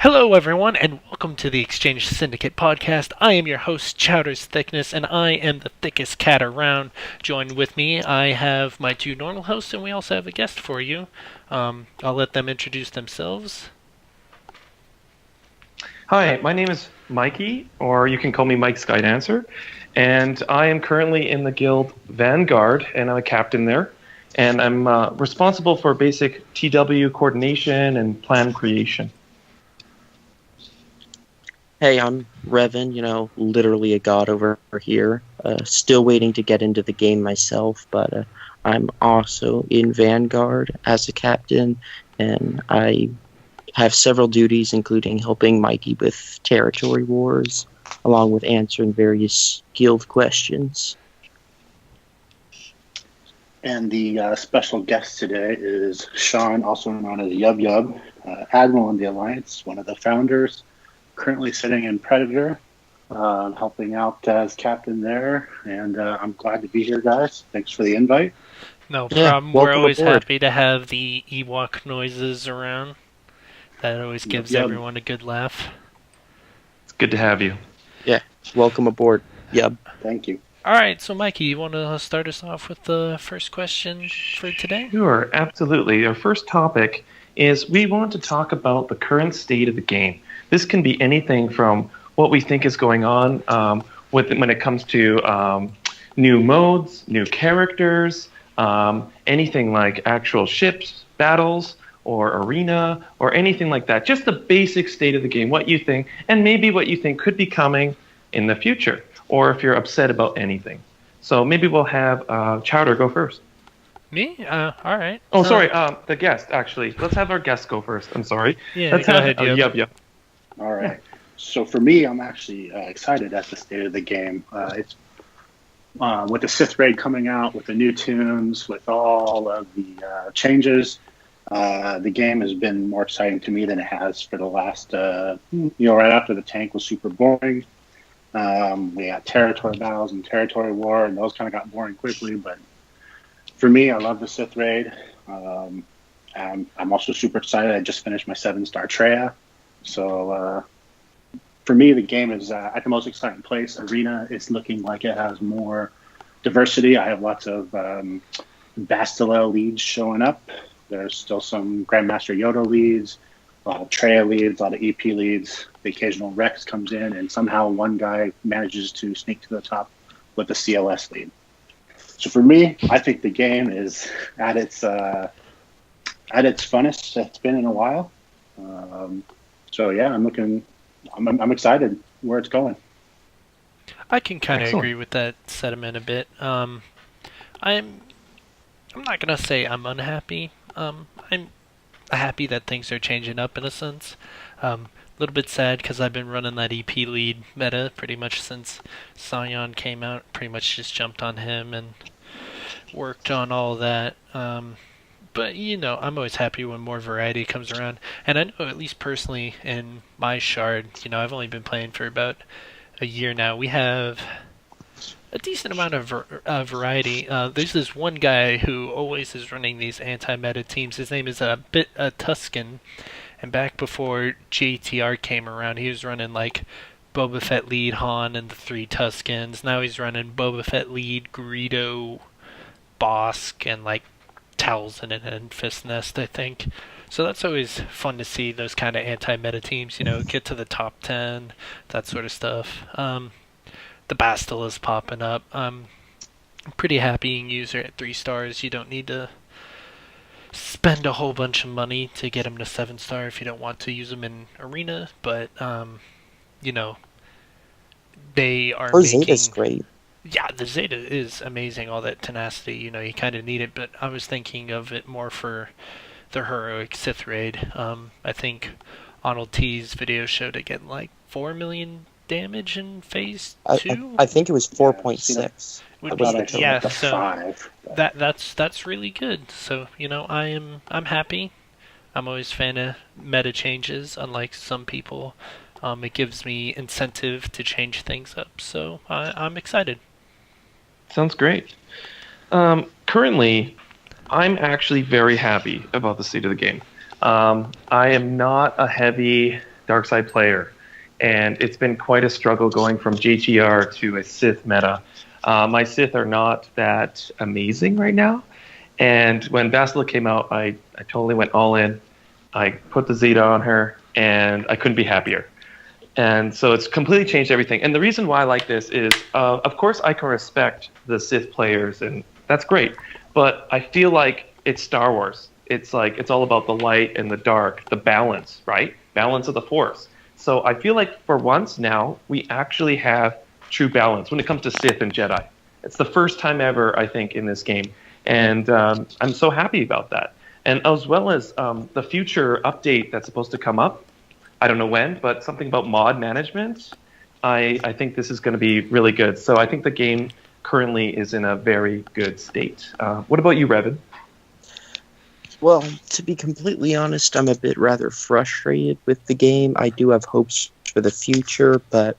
Hello, everyone, and welcome to the Exchange Syndicate podcast. I am your host, Chowder's Thickness, and I am the thickest cat around. Joined with me, I have my two normal hosts, and we also have a guest for you. I'll let them introduce themselves. Hi, my name is Mikey, or you can call me Mike Skydancer, and I am currently in the guild Vanguard, and I'm a captain there, and I'm responsible for basic TW coordination and plan creation. Hey, I'm Revan, literally a god over here. Still waiting to get into the game myself, but I'm also in Vanguard as a captain, and I have several duties, including helping Mikey with territory wars, along with answering various guild questions. And the special guest today is Sean, also known as Yub Yub, Admiral in the Alliance, one of the founders, currently sitting in Predator, helping out as captain there. And I'm glad to be here, guys. Thanks for the invite. No problem. We're always aboard. happy to have the Ewok noises around. That always gives everyone a good laugh. It's good to have you. Yeah, welcome aboard. Yep. Thank you. Alright, so Mikey, you want to start us off with the first question for today? Sure, absolutely. Our first topic is we want to talk about the current state of the game. This can be anything from what we think is going on when it comes to new modes, new characters, anything like actual ships, battles, or arena, or anything like that. Just the basic state of the game, what you think, and maybe what you think could be coming in the future, or if you're upset about anything. So maybe we'll have Chowder go first. Me? Alright. Oh, sorry, the guest, actually. Let's have our guest go first. I'm sorry. Yeah, Let's go have ahead, Yub. All right. So for me, I'm actually excited at the state of the game. It's with the Sith Raid coming out, with the new tunes, with all of the changes, the game has been more exciting to me than it has for the last, right after the tank was super boring. We had territory battles and territory war, and those kind of got boring quickly. But for me, I love the Sith Raid. I'm also super excited. I just finished my 7-star Treya. So for me, the game is at the most exciting place. Arena is looking like it has more diversity. I have lots of Bastila leads showing up. There's still some Grandmaster Yoda leads, a lot of Treya leads, a lot of EP leads. The occasional Rex comes in, and somehow one guy manages to sneak to the top with the CLS lead. So for me, I think the game is at its funnest it's been in a while. So yeah, I'm excited where it's going. I can kind of Excellent. agree with that sentiment a bit. I'm not gonna say I'm unhappy. I'm happy that things are changing up in a sense. A little bit sad because I've been running that EP lead meta pretty much since Scion came out. Pretty much just jumped on him and worked on all that. But, I'm always happy when more variety comes around. And I know, at least personally, in my shard, I've only been playing for about a year now. We have a decent amount of variety. There's this one guy who always is running these anti-meta teams. His name is Tuscan. And back before JTR came around, he was running, like, Boba Fett lead Han and the 3 Tuscans. Now he's running Boba Fett lead Greedo, Bosk, and, like, Talzin and Fist Nest, I think. So that's always fun to see, those kind of anti-meta teams, get to the top 10, that sort of stuff. The Bastila's popping up. I'm pretty happy being user at 3 stars. You don't need to spend a whole bunch of money to get him to 7-star if you don't want to use him in Arena, but, they are making... Zeta's great. Yeah, the Zeta is amazing, all that tenacity, you kind of need it, but I was thinking of it more for the heroic Sith Raid. I think Arnold T's video showed it getting like 4 million damage in Phase 2? I think it was 4.6. Yeah, so 5. that's really good. So, I'm happy. I'm always a fan of meta changes, unlike some people. It gives me incentive to change things up, so I'm excited. Sounds great. Currently, I'm actually very happy about the state of the game. I am not a heavy dark side player, and it's been quite a struggle going from JTR to a Sith meta. My Sith are not that amazing right now, and when Basilisk came out, I totally went all in. I put the Zeta on her, and I couldn't be happier. And so it's completely changed everything. And the reason why I like this is, of course, I can respect the Sith players, and that's great. But I feel like it's Star Wars. It's like it's all about the light and the dark, the balance, right? Balance of the Force. So I feel like for once now, we actually have true balance when it comes to Sith and Jedi. It's the first time ever, I think, in this game. And I'm so happy about that. And as well as the future update that's supposed to come up, I don't know when, but something about mod management. I think this is going to be really good. So I think the game currently is in a very good state. What about you, Revan? Well, to be completely honest, I'm a bit rather frustrated with the game. I do have hopes for the future, but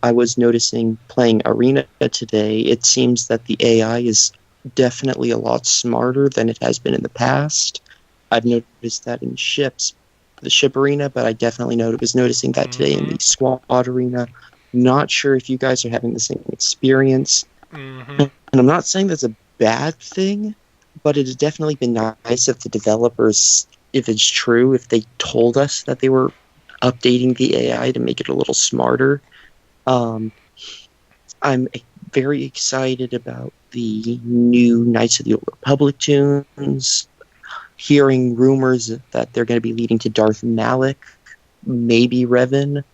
I was noticing playing Arena today, it seems that the AI is definitely a lot smarter than it has been in the past. I've noticed that in the ship arena, but I definitely was noticing that today in the squad arena. Not sure if you guys are having the same experience. And I'm not saying that's a bad thing, but it has definitely been nice if the developers, if it's true, if they told us that they were updating the AI to make it a little smarter. I'm very excited about the new Knights of the Old Republic tunes. Hearing rumors that they're going to be leading to Darth Malik, maybe Revan.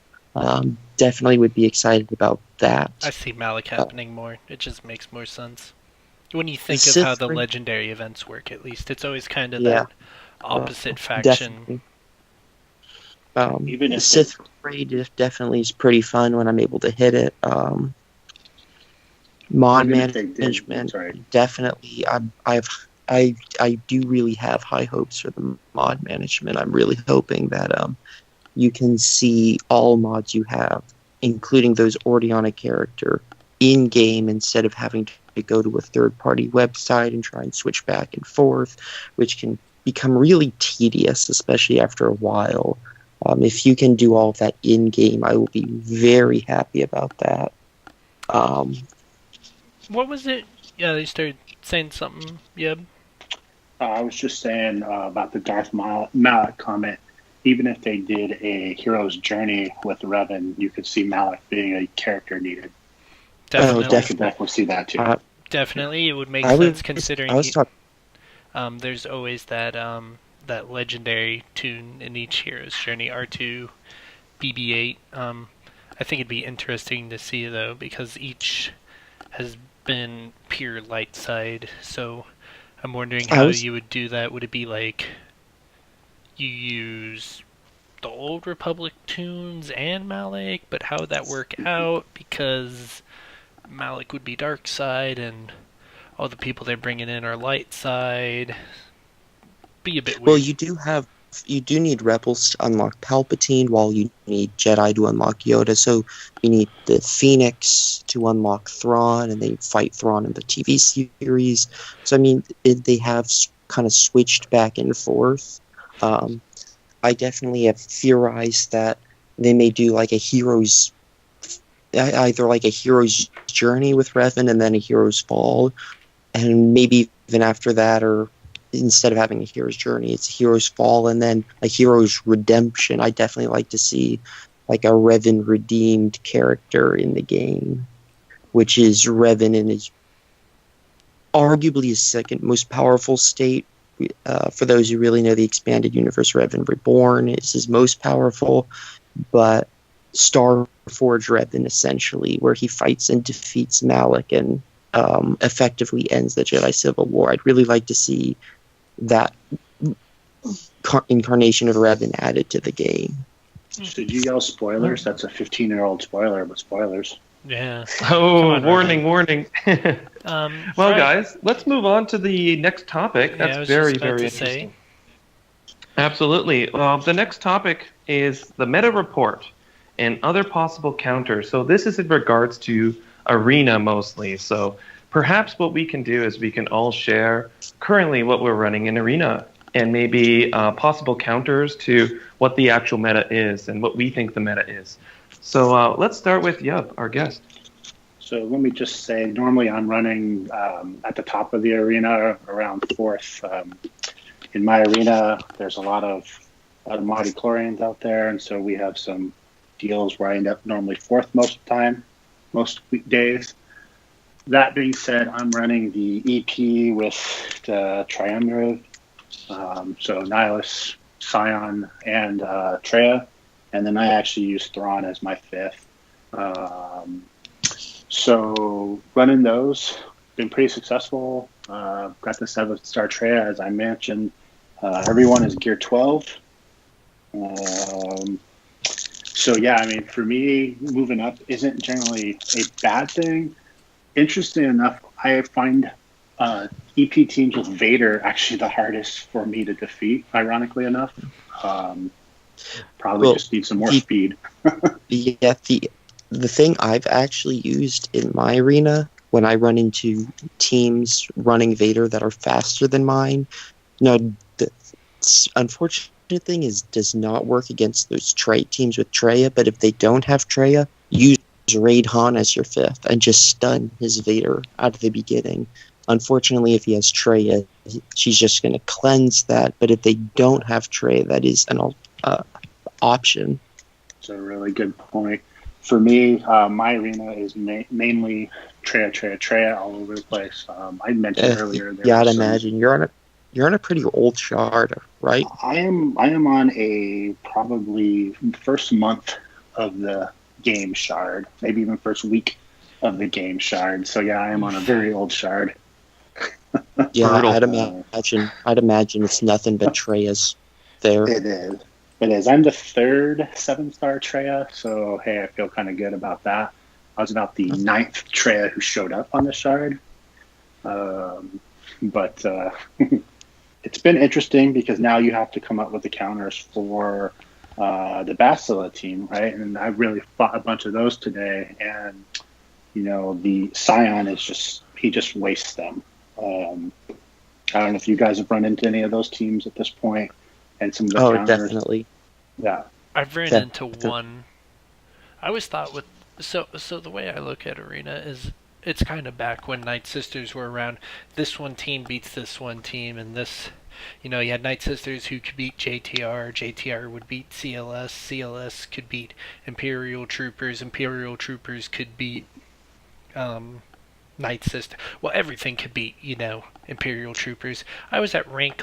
Definitely would be excited about that. I see Malik happening more. It just makes more sense. When you think of Sith how the legendary events work, at least, it's always kind of that opposite faction. Even the if Sith raid definitely is pretty fun when I'm able to hit it. Mod management, definitely. I do really have high hopes for the mod management. I'm really hoping that you can see all mods you have, including those Ordiana character, in-game instead of having to go to a third-party website and try and switch back and forth, which can become really tedious, especially after a while. If you can do all of that in-game, I will be very happy about that. What was it? Yeah, they started saying something. Yeah. I was just saying about the Darth Malik comment. Even if they did a hero's journey with Revan, you could see Malik being a character needed. Definitely. I could definitely see that too. Definitely, it would make sense considering there's always that that legendary tune in each hero's journey, R2, BB-8. I think it'd be interesting to see though, because each has been pure light side, so I'm wondering how you would do that. Would it be like you use the old Republic tunes and Malik, but how would that work out? Because Malik would be dark side, and all the people they're bringing in are light side. Be a bit weird. Well, you do need Rebels to unlock Palpatine, while you need Jedi to unlock Yoda. So you need the Phoenix to unlock Thrawn, and they fight Thrawn in the TV series. So I mean, they have kind of switched back and forth. I definitely have theorized that they may do like either like a hero's journey with Revan and then a hero's fall, and maybe even after that, or instead of having a hero's journey, it's a hero's fall and then a hero's redemption. I definitely like to see like a Revan redeemed character in the game, which is Revan in his arguably his second most powerful state. For those who really know the expanded universe, Revan Reborn is his most powerful, but Starforge Revan, essentially, where he fights and defeats Malik and effectively ends the Jedi Civil War. I'd really like to see that incarnation of Revan added to the game. Did you yell spoilers? That's a 15-year-old spoiler, but spoilers. Yeah. Oh, on, warning. Well, right. guys, let's move on to the next topic. That's very interesting. Say. Absolutely. The next topic is the meta report and other possible counters. So this is in regards to Arena mostly. So perhaps what we can do is we can all share currently what we're running in Arena. and maybe possible counters to what the actual meta is and what we think the meta is. So let's start with Yub, our guest. So let me just say, normally I'm running at the top of the arena around fourth. In my arena, there's a lot of mighty chlorians out there, and so we have some deals where I end up normally fourth most of the time, most weekdays. That being said, I'm running the EP with the Triumvirate, so Nihilus, Scion, and Treya, and then I actually use Thrawn as my fifth. So running those, been pretty successful. Got the 7-star Treya, as I mentioned. Everyone is gear 12. So yeah, I mean, for me, moving up isn't generally a bad thing. Interesting enough, I find EP teams with Vader actually the hardest for me to defeat, ironically enough. Probably just need some more speed. Yeah, the thing I've actually used in my arena when I run into teams running Vader that are faster than mine, the unfortunate thing is does not work against those trait teams with Treya, but if they don't have Treya, use Raid Han as your fifth and just stun his Vader out of the beginning. Unfortunately, if he has Treya, she's just going to cleanse that, but if they don't have Treya, that is an option. It's a really good point. For me, my arena is mainly Treya all over the place. I mentioned earlier. Yeah, I'd imagine you're on a pretty old shard, right? I am on a probably first month of the game shard, maybe even first week of the game shard. So yeah, I am on a very old shard. Yeah, I'd imagine it's nothing but Treya's there. It is. I'm the third 7-star Treya, so hey, I feel kind of good about that. I was about the 9th Treya who showed up on the shard. But it's been interesting because now you have to come up with the counters for the Bastila team, right? And I really fought a bunch of those today, and the Scion is just wastes them. I don't know if you guys have run into any of those teams at this point. And some of the counters. Definitely. Yeah. I've ran into one. I always thought so the way I look at Arena is it's kind of back when Night Sisters were around. This one team beats this one team, and this, you had Night Sisters who could beat JTR. JTR would beat CLS. CLS could beat Imperial Troopers. Imperial Troopers could beat Night Sister. Well, everything could beat, Imperial Troopers. I was at rank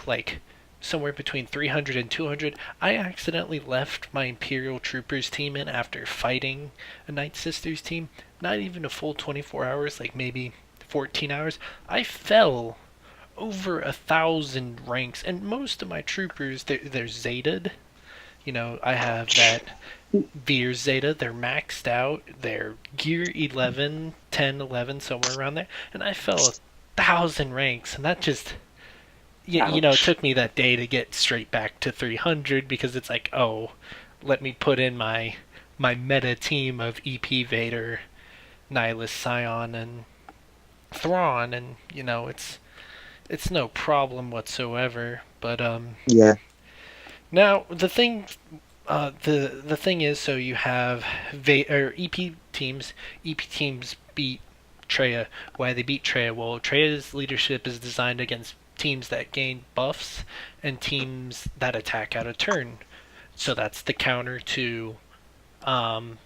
somewhere between 300 and 200. I accidentally left my Imperial Troopers team in after fighting a Night Sisters team. Not even a full 24 hours, maybe 14 hours. I fell over 1,000 ranks, and most of my troopers, they're Zeta'd. I have that Veer Zeta. They're maxed out. They're gear 11, 10, 11, somewhere around there. And I fell 1,000 ranks, and that just... Yeah, it took me that day to get straight back to 300 because it's let me put in my meta team of EP Vader, Nihilus, Scion, and Thrawn, and it's no problem whatsoever. But yeah. Now the thing is, so you have EP teams. EP teams beat Treya. Why they beat Treya? Well, Treya's leadership is designed against teams that gain buffs and teams that attack out of turn. So that's the counter to Bastila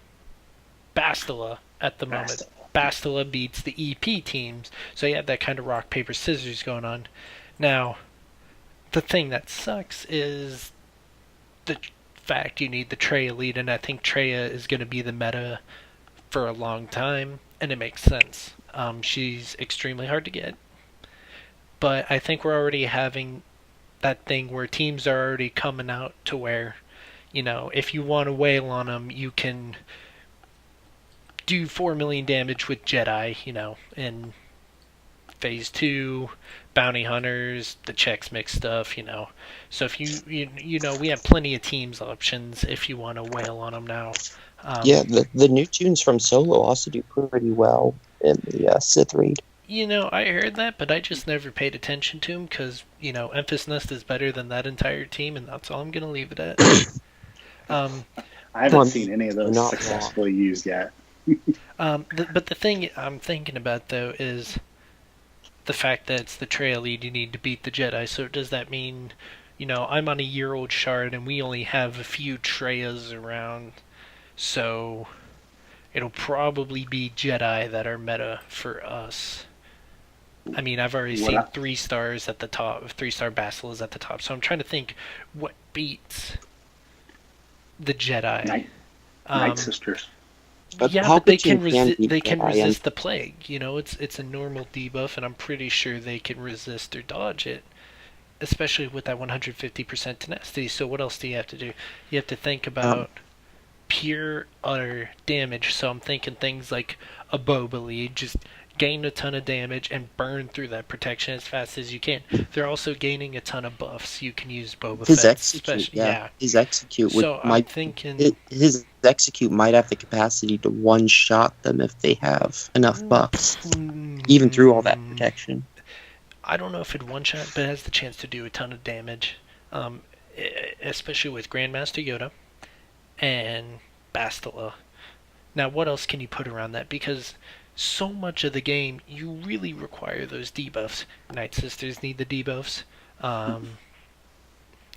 at the moment. Bastila beats the EP teams. So you have that kind of rock, paper, scissors going on. Now, the thing that sucks is the fact you need the Treya lead, and I think Treya is going to be the meta for a long time, and it makes sense. She's extremely hard to get. But I think we're already having that thing where teams are already coming out to where, if you want to wail on them, you can do 4 million damage with Jedi, in Phase 2, Bounty Hunters, the Chex Mix stuff, So if we have plenty of teams options if you want to wail on them now. The new tunes from Solo also do pretty well in the Sith Raid. I heard that, but I just never paid attention to him because, Emphas Nest is better than that entire team, and that's all I'm going to leave it at. Um, I the haven't Well, seen any of you're those not wrong. successfully used yet. but the thing I'm thinking about, though, is the fact that it's the trail lead you need to beat the Jedi. So does that mean, I'm on a year-old shard and we only have a few Treyas around, so it'll probably be Jedi that are meta for us. I mean, I've already What seen I, 3 stars at the top, 3-star Basilas at the top, so I'm trying to think what beats the Jedi. Night Night Um, Sisters. But yeah, but they Palpatine can beat they can Jedi, and resist the plague. It's a normal debuff, and I'm pretty sure they can resist or dodge it, especially with that 150% tenacity. So what else do you have to do? You have to think um, about pure utter damage. So I'm thinking things like a Boba lead, just gain a ton of damage and burn through that protection as fast as you can. They're also gaining a ton of buffs. You can use Boba his Fett, execute, especially yeah, his execute would So I'm might thinking, his execute might have the capacity to one shot them if they have enough buffs, even through all that protection. I don't know if it one shot, but it has the chance to do a ton of damage, um, especially with Grandmaster Yoda and Bastila. Now, what else can you put around that? Because so much of the game, you really require those debuffs. Night Sisters need the debuffs. Um,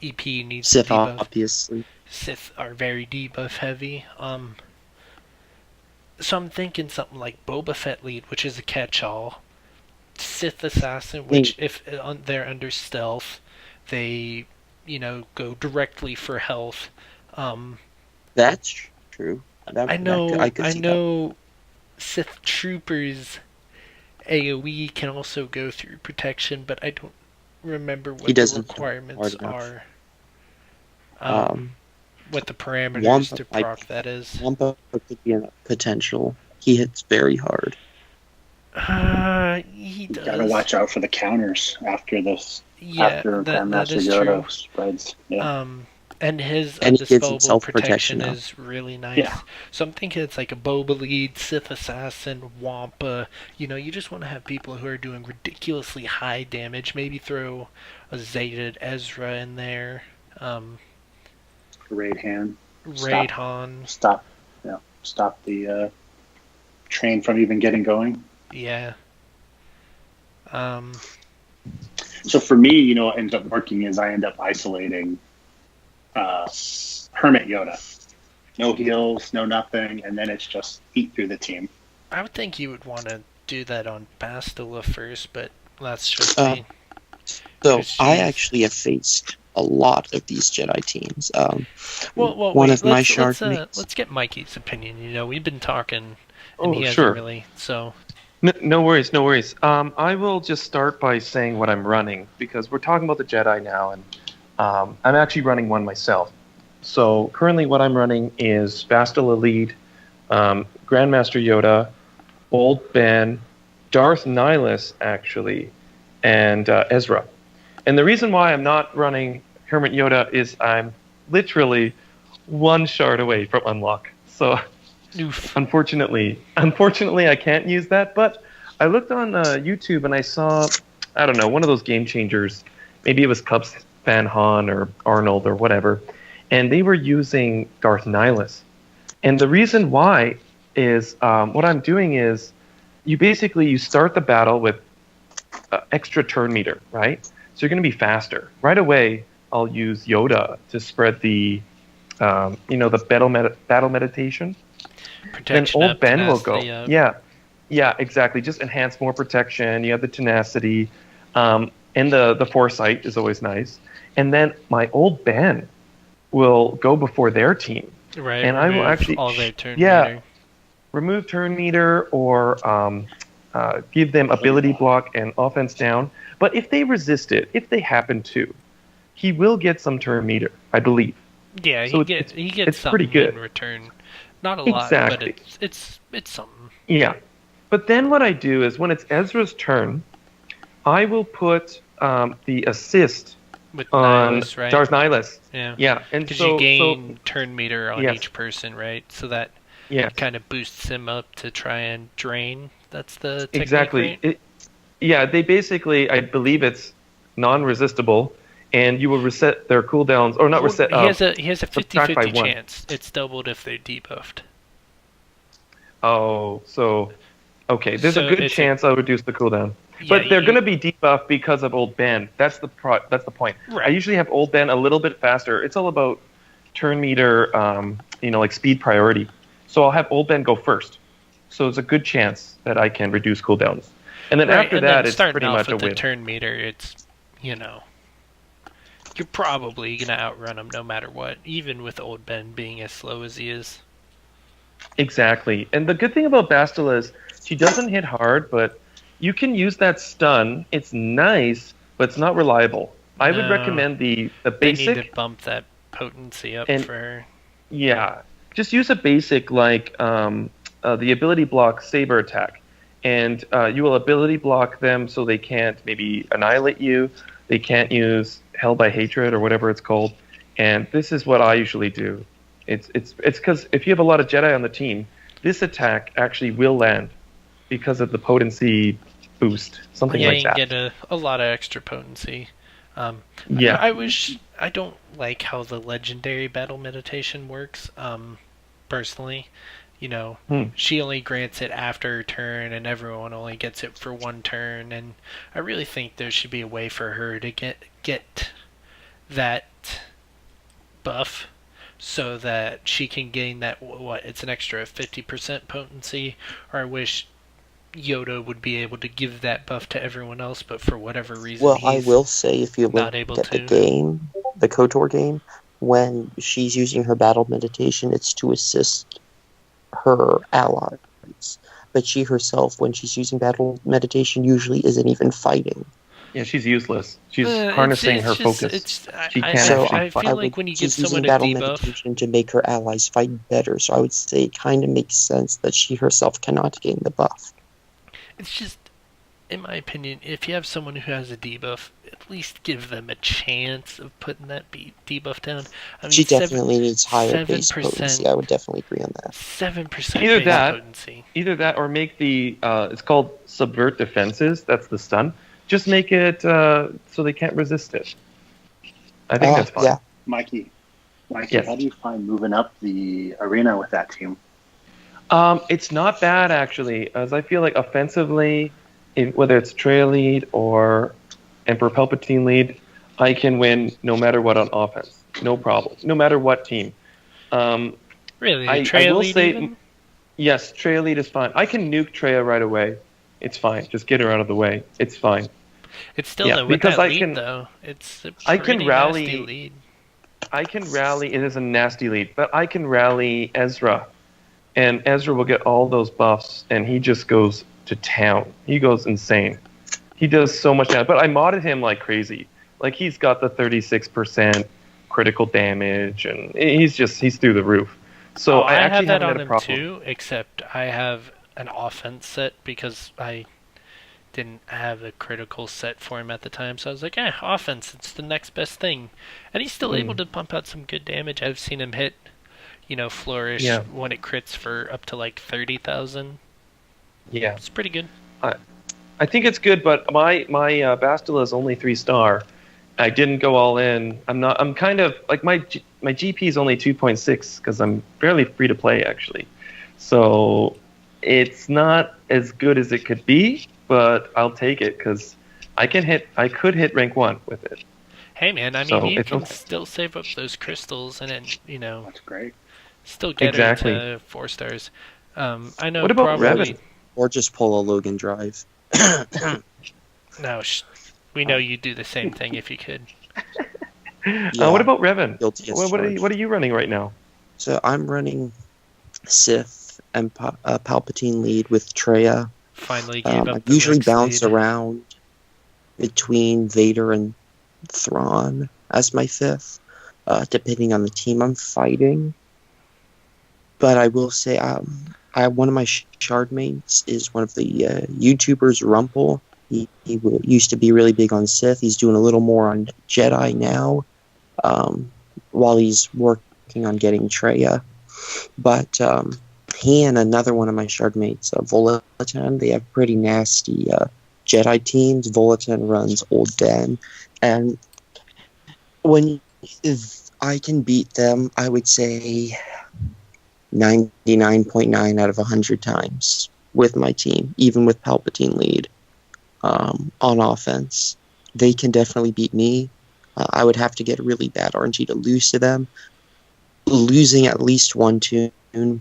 EP needs the Sith, debuff. obviously. Sith are very debuff heavy. So I'm thinking something like Boba Fett lead, which is a catch-all. Sith assassin, which if they're under stealth, they go directly for health. Um, That's true. I know, I could I see that. know, Sith troopers AOE can also go through protection, but I don't remember what the doesn't requirements hard enough. are. Um, What the parameters Wampa, to like, proc that is. Wampa could be a potential. He hits very hard. He You does. gotta watch out for the counters after this. Yeah, After that Grandmaster is Yoda true. spreads. Yeah. And his And he gives undispellable himself protection protection now. is really nice. Yeah. So I'm thinking it's like a Boba lead, Sith assassin, Wampa. You just want to have people who are doing ridiculously high damage. Maybe throw a Zeta Ezra in there. Raid hand. Raid Han. Stop. Stop the train from even getting going. Yeah. So for me, what ends up working is I end up isolating Hermit Yoda. No heals, no nothing, and then it's just eat through the team. I would think you would want to do that on Bastila first, but that's just Uh, me. So 'Cause I she's- actually have faced a lot of these Jedi teams. Well, one wait, of my let's, shard let's, mates. let's get Mikey's opinion. We've been talking, and Oh, he hasn't sure. really. So, No worries, no worries. I will just start by saying what I'm running because we're talking about the Jedi now, and I'm actually running one myself. So currently, what I'm running is Bastila lead, Grandmaster Yoda, Old Ben, Darth Nihilus actually, and Ezra. And the reason why I'm not running Hermit Yoda is I'm literally one shard away from unlock. So oof. unfortunately, I can't use that. But I looked on YouTube and I saw, I don't know, one of those game changers. Maybe it was Cubs fan Han or Arnold or whatever, and they were using Darth Nihilus. And the reason why is what I'm doing is you start the battle with extra turn meter, right? So you're going to be faster. Right away, I'll use Yoda to spread the battle meditation. Protection Then up, Old Ben will go. tenacity up. Yeah, exactly. Just enhance more protection. You have the tenacity, and the foresight is always nice. And then my Old Ben will go before their team, Right. and I will remove actually all their turn yeah. meter. remove turn meter or give them ability block and offense down. But if they resist it, if they happen to, he will get some turn meter, I believe. Yeah, So he it's- gets it's something pretty good. in return. Not a lot, Exactly. but it's something. Yeah. But then what I do is when it's Ezra's turn, I will put the assist With on Nihilus, right? Darth Nihilus. Yeah. Yeah, and Because so you gain turn meter on Yes. each person, right? So that yeah, kind of boosts him up to try and drain. That's the technique, exactly. right? Yeah, they basically, I believe it's non-resistible, and you will reset their cooldowns, or not Well, reset, he has a subtract by 50-50 one. chance. It's doubled if they're debuffed. Oh, so okay. There's a So good it's a chance I'll reduce the cooldown, yeah. but they're going to be debuffed because of old Ben. That's the point. I Right. usually have old Ben a little bit faster. It's all about turn meter, like speed priority. So I'll have old Ben go first. So it's a good chance that I can reduce cooldowns, and then Right, after and that, then it's starting pretty off much a with the win. turn meter, it's you're probably gonna outrun him no matter what, even with old Ben being as slow as he is. Exactly. And the good thing about Bastila is she doesn't hit hard, but you can use that stun. It's nice, but it's not reliable. I would No, recommend the they need to basic, bump that potency up and for her. yeah, just use a basic like the ability block saber attack, and you will ability block them so they can't maybe annihilate you. They can't use Hell by Hatred or whatever it's called. And this is what I usually do. It's because if you have a lot of Jedi on the team, this attack actually will land because of the potency boost, something Yeah, like you can that. get a lot of extra potency. Yeah. I don't like how the legendary battle meditation works. Personally, she only grants it after her turn, and everyone only gets it for one turn. And I really think there should be a way for her to get that buff so that she can gain that it's an extra 50% potency. Or I wish Yoda would be able to give that buff to everyone else, but for whatever reason Well, I he's will say, if you not look able at the to. game, the KOTOR game, when she's using her battle meditation, it's to assist her allies. But she herself, when she's using battle meditation, usually isn't even fighting. Yeah, she's useless. She's It's harnessing her just focus. She I, can't So actually I fight. feel I like would, when you give she's using someone a battle debuff, meditation to make her allies fight better. So I would say it kind of makes sense that she herself cannot gain the buff. it's just, in my opinion, if you have someone who has a debuff, at least give them a chance of putting that debuff down. I mean, She definitely needs higher base 7%, potency. I would definitely agree on that. 7% Either base that, potency. or make the it's called subvert defenses. That's the stun. Just make it so they can't resist it. I think that's fine. Yeah. Mikey, Yes. how do you find moving up the arena with that team? It's not bad actually, as I feel like offensively, whether it's Trey lead or Emperor Palpatine lead, I can win no matter what on offense, no problem, no matter what team. Really, I trail will lead say, even? yes, Trey lead is fine. I can nuke Treya right away. It's fine. Just get her out of the way. It's fine. It's still yeah, with because that I lead can- though. It's a I can pretty rally- nasty lead. I can rally. It is a nasty lead, but I can rally Ezra, and Ezra will get all those buffs, and he just goes to town. He goes insane. He does so much damage. But I modded him like crazy. Like he's got the 36% critical damage, and he's through the roof. So I have actually that haven't on had a him problem. too, except I have an offense set because I didn't have a critical set for him at the time, so I was like, offense, it's the next best thing. And he's still able to pump out some good damage. I've seen him hit, flourish Yeah. when it crits for up to like 30,000. Yeah, It's pretty good. I think it's good, but my Bastila is only 3-star. I didn't go all in. I'm kind of like my GP is only 2.6 because I'm fairly free to play actually. So it's not as good as it could be, but I'll take it because I could hit rank 1 with it. Hey man, I mean, So you it's can okay. still save up those crystals and then, That's great. still get Exactly. her to 4 stars. I know What about probably... Revan? Or just pull a Logan drive. No, we know you'd do the same thing if you could. Yeah. What about Revan? Guilty as What charged. are you running right now? So I'm running Sith and Palpatine lead with Treya. Finally gave I up the usually Rex bounce lead. around between Vader and Thrawn as my fifth, depending on the team I'm fighting. But I will say, one of my shard mates is one of the YouTubers, Rumpel. He used to be really big on Sith. He's doing a little more on Jedi now, while he's working on getting Treya. But he and another one of my shard mates, Volaton, they have pretty nasty Jedi teams. Volaton runs Old Den, and if I can beat them, I would say 99.9 out of 100 times with my team, even with Palpatine lead on offense. They can definitely beat me. I would have to get really bad RNG to lose to them. Losing at least one tune,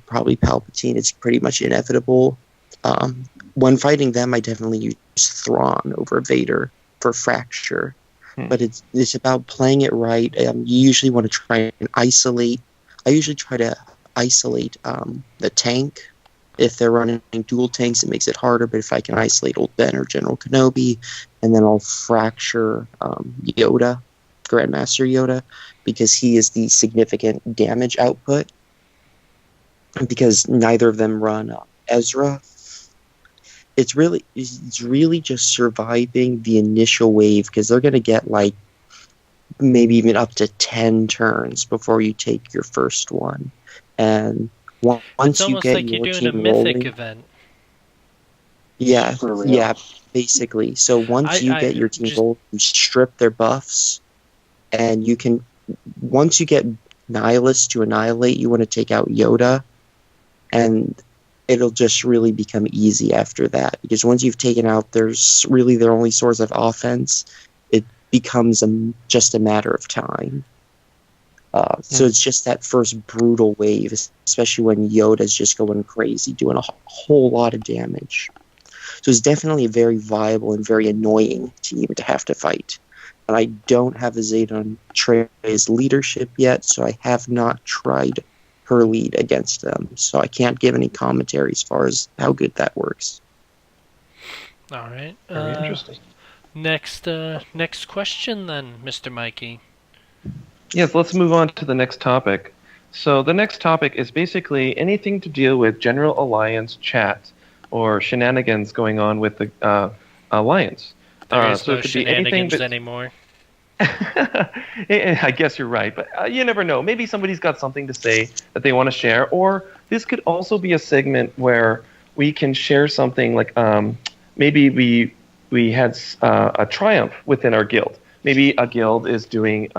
probably Palpatine, is pretty much inevitable. When fighting them, I definitely use Thrawn over Vader for Fracture. But it's about playing it right. You usually want to try and isolate. I usually try to isolate the tank. If they're running dual tanks, it makes it harder. But if I can isolate Old Ben or General Kenobi, and then I'll fracture Yoda, Grandmaster Yoda, because he is the significant damage output. Because neither of them run Ezra. It's really just surviving the initial wave, because they're going to get like maybe even up to 10 turns before you take your first one. And once you get like your you're doing team a mythic rolling, event. yeah, basically. So once you get your team rolling, you strip their buffs, and once you get Nihilus to annihilate, you want to take out Yoda, and it'll just really become easy after that. Because once you've taken out their only source of offense, it becomes just a matter of time. So it's just that first brutal wave, especially when Yoda's just going crazy, doing a whole lot of damage. So it's definitely a very viable and very annoying team to have to fight. And I don't have a Zayton Trey's leadership yet, so I have not tried her lead against them. So I can't give any commentary as far as how good that works. All right. Very interesting. Next question then, Mr. Mikey. Yes, let's move on to the next topic. So the next topic is basically anything to deal with General Alliance chat or shenanigans going on with the Alliance. There is so no it could be anything shenanigans but... anymore. I guess you're right, but you never know. Maybe somebody's got something to say that they want to share, or this could also be a segment where we can share something like maybe we had a triumph within our guild. Maybe a guild is doing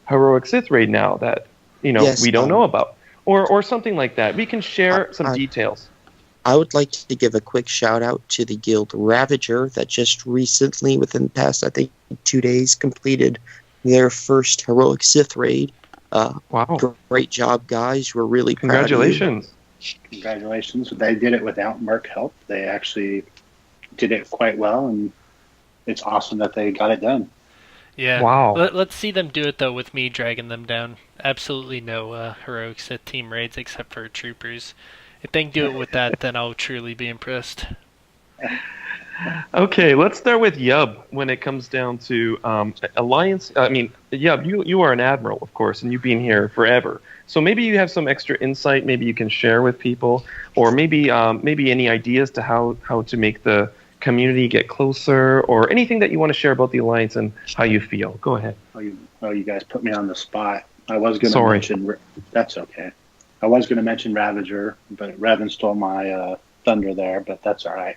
heroic Sith raid now that we don't know about, or something like that. We can share some details. I would like to give a quick shout out to the guild Ravager that just recently, within the past, I think, 2 days, completed their first heroic Sith raid. Wow! Great job, guys. We're really proud Congratulations. of you. Congratulations. They did it without Merc help. They actually did it quite well, and it's awesome that they got it done. Yeah. Wow. Let's see them do it, though, with me dragging them down. Absolutely no heroic Sith team raids except for troopers. If they can do it with that, then I'll truly be impressed. Okay, let's start with Yub when it comes down to Alliance. I mean, Yub, you are an admiral, of course, and you've been here forever. So maybe you have some extra insight. Maybe you can share with people, or maybe any ideas to how to make the community get closer, or anything that you want to share about the Alliance and how you feel. Go ahead. You guys put me on the spot. I was going to mention... That's okay. I was going to mention Ravager, but Revan stole my thunder there, but that's all right.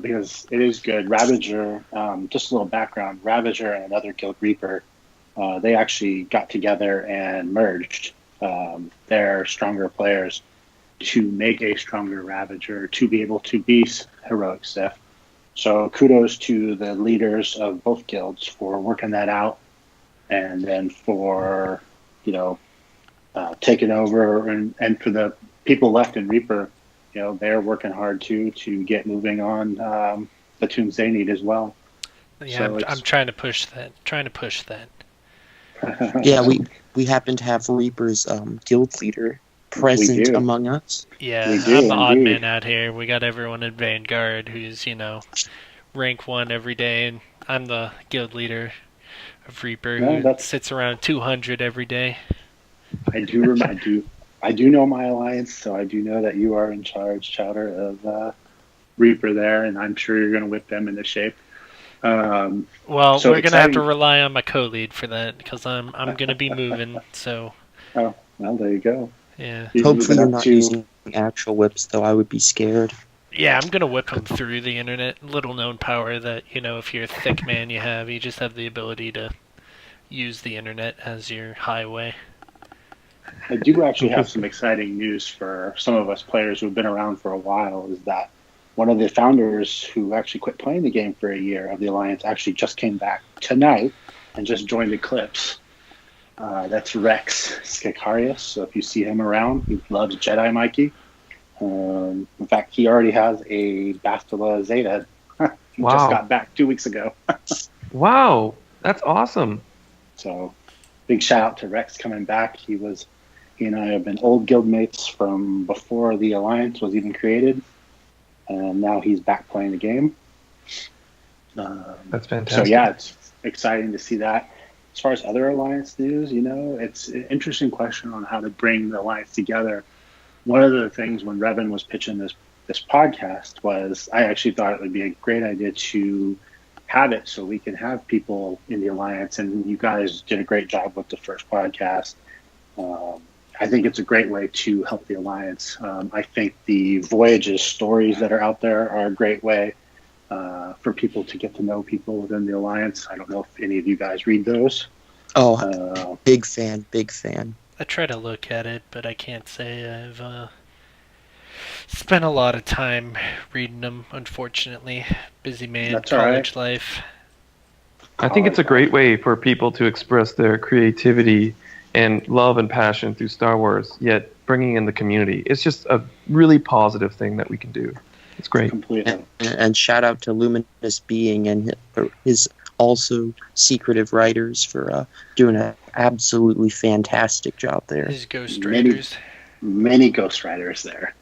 Because it is good. Ravager, just a little background, Ravager and another Guild Reaper, they actually got together and merged their stronger players to make a stronger Ravager to be able to be heroic Sith. So kudos to the leaders of both guilds for working that out, and then for, taking over, and for the people left in Reaper, they're working hard too to get moving on the tunes they need as well. Yeah, so I'm trying to push that. Yeah, we happen to have Reaper's guild leader present among us. Yeah, I'm the odd man out here. We got everyone in Vanguard who's, rank 1 every day, and I'm the guild leader of Reaper who sits around 200 every day. I do know my Alliance, so I do know that you are in charge, Chowder, of Reaper there, and I'm sure you're going to whip them into shape. Well, we're going to have to rely on my co-lead for that, because I'm going to be moving, so... Oh, well, there you go. Yeah. Hopefully you're not using actual whips, though. I would be scared. Yeah, I'm gonna whip him through the internet. Little known power that, if you're a thick man, you just have the ability to use the internet as your highway. I do actually have some Interesting. exciting news for some of us players who've been around for a while. Is that one of the founders who actually quit playing the game for a year of the Alliance actually just came back tonight and just joined Eclipse. That's Rex Skikarius. So if you see him around, he loves Jedi Mikey. In fact, he already has a Bastila Zeta. He just Wow. got back 2 weeks ago. Wow. That's awesome. So big shout out to Rex coming back. He and I have been old guild mates from before the Alliance was even created, and now he's back playing the game. That's So fantastic. yeah, it's exciting to see that. As far as other Alliance news, it's an interesting question on how to bring the Alliance together. One of the things when Revan was pitching this podcast was I actually thought it would be a great idea to have it so we can have people in the Alliance, and you guys did a great job with the first podcast. Um, I think it's a great way to help the Alliance. I think the Voyages stories that are out there are a great way for people to get to know people within the Alliance. I don't know if any of you guys read those. Oh, Uh, big fan, big fan. I try to look at it, but I can't say I've spent a lot of time reading them, unfortunately. Busy man, that's all right. college life. I think it's a College life. great way for people to express their creativity and love and passion through Star Wars, yet bringing in the community. It's just a really positive thing that we can do. It's great. Completely. And shout out to Luminous Being and his also secretive writers for doing an absolutely fantastic job there. His Ghost Many, Raiders. many ghostwriters there.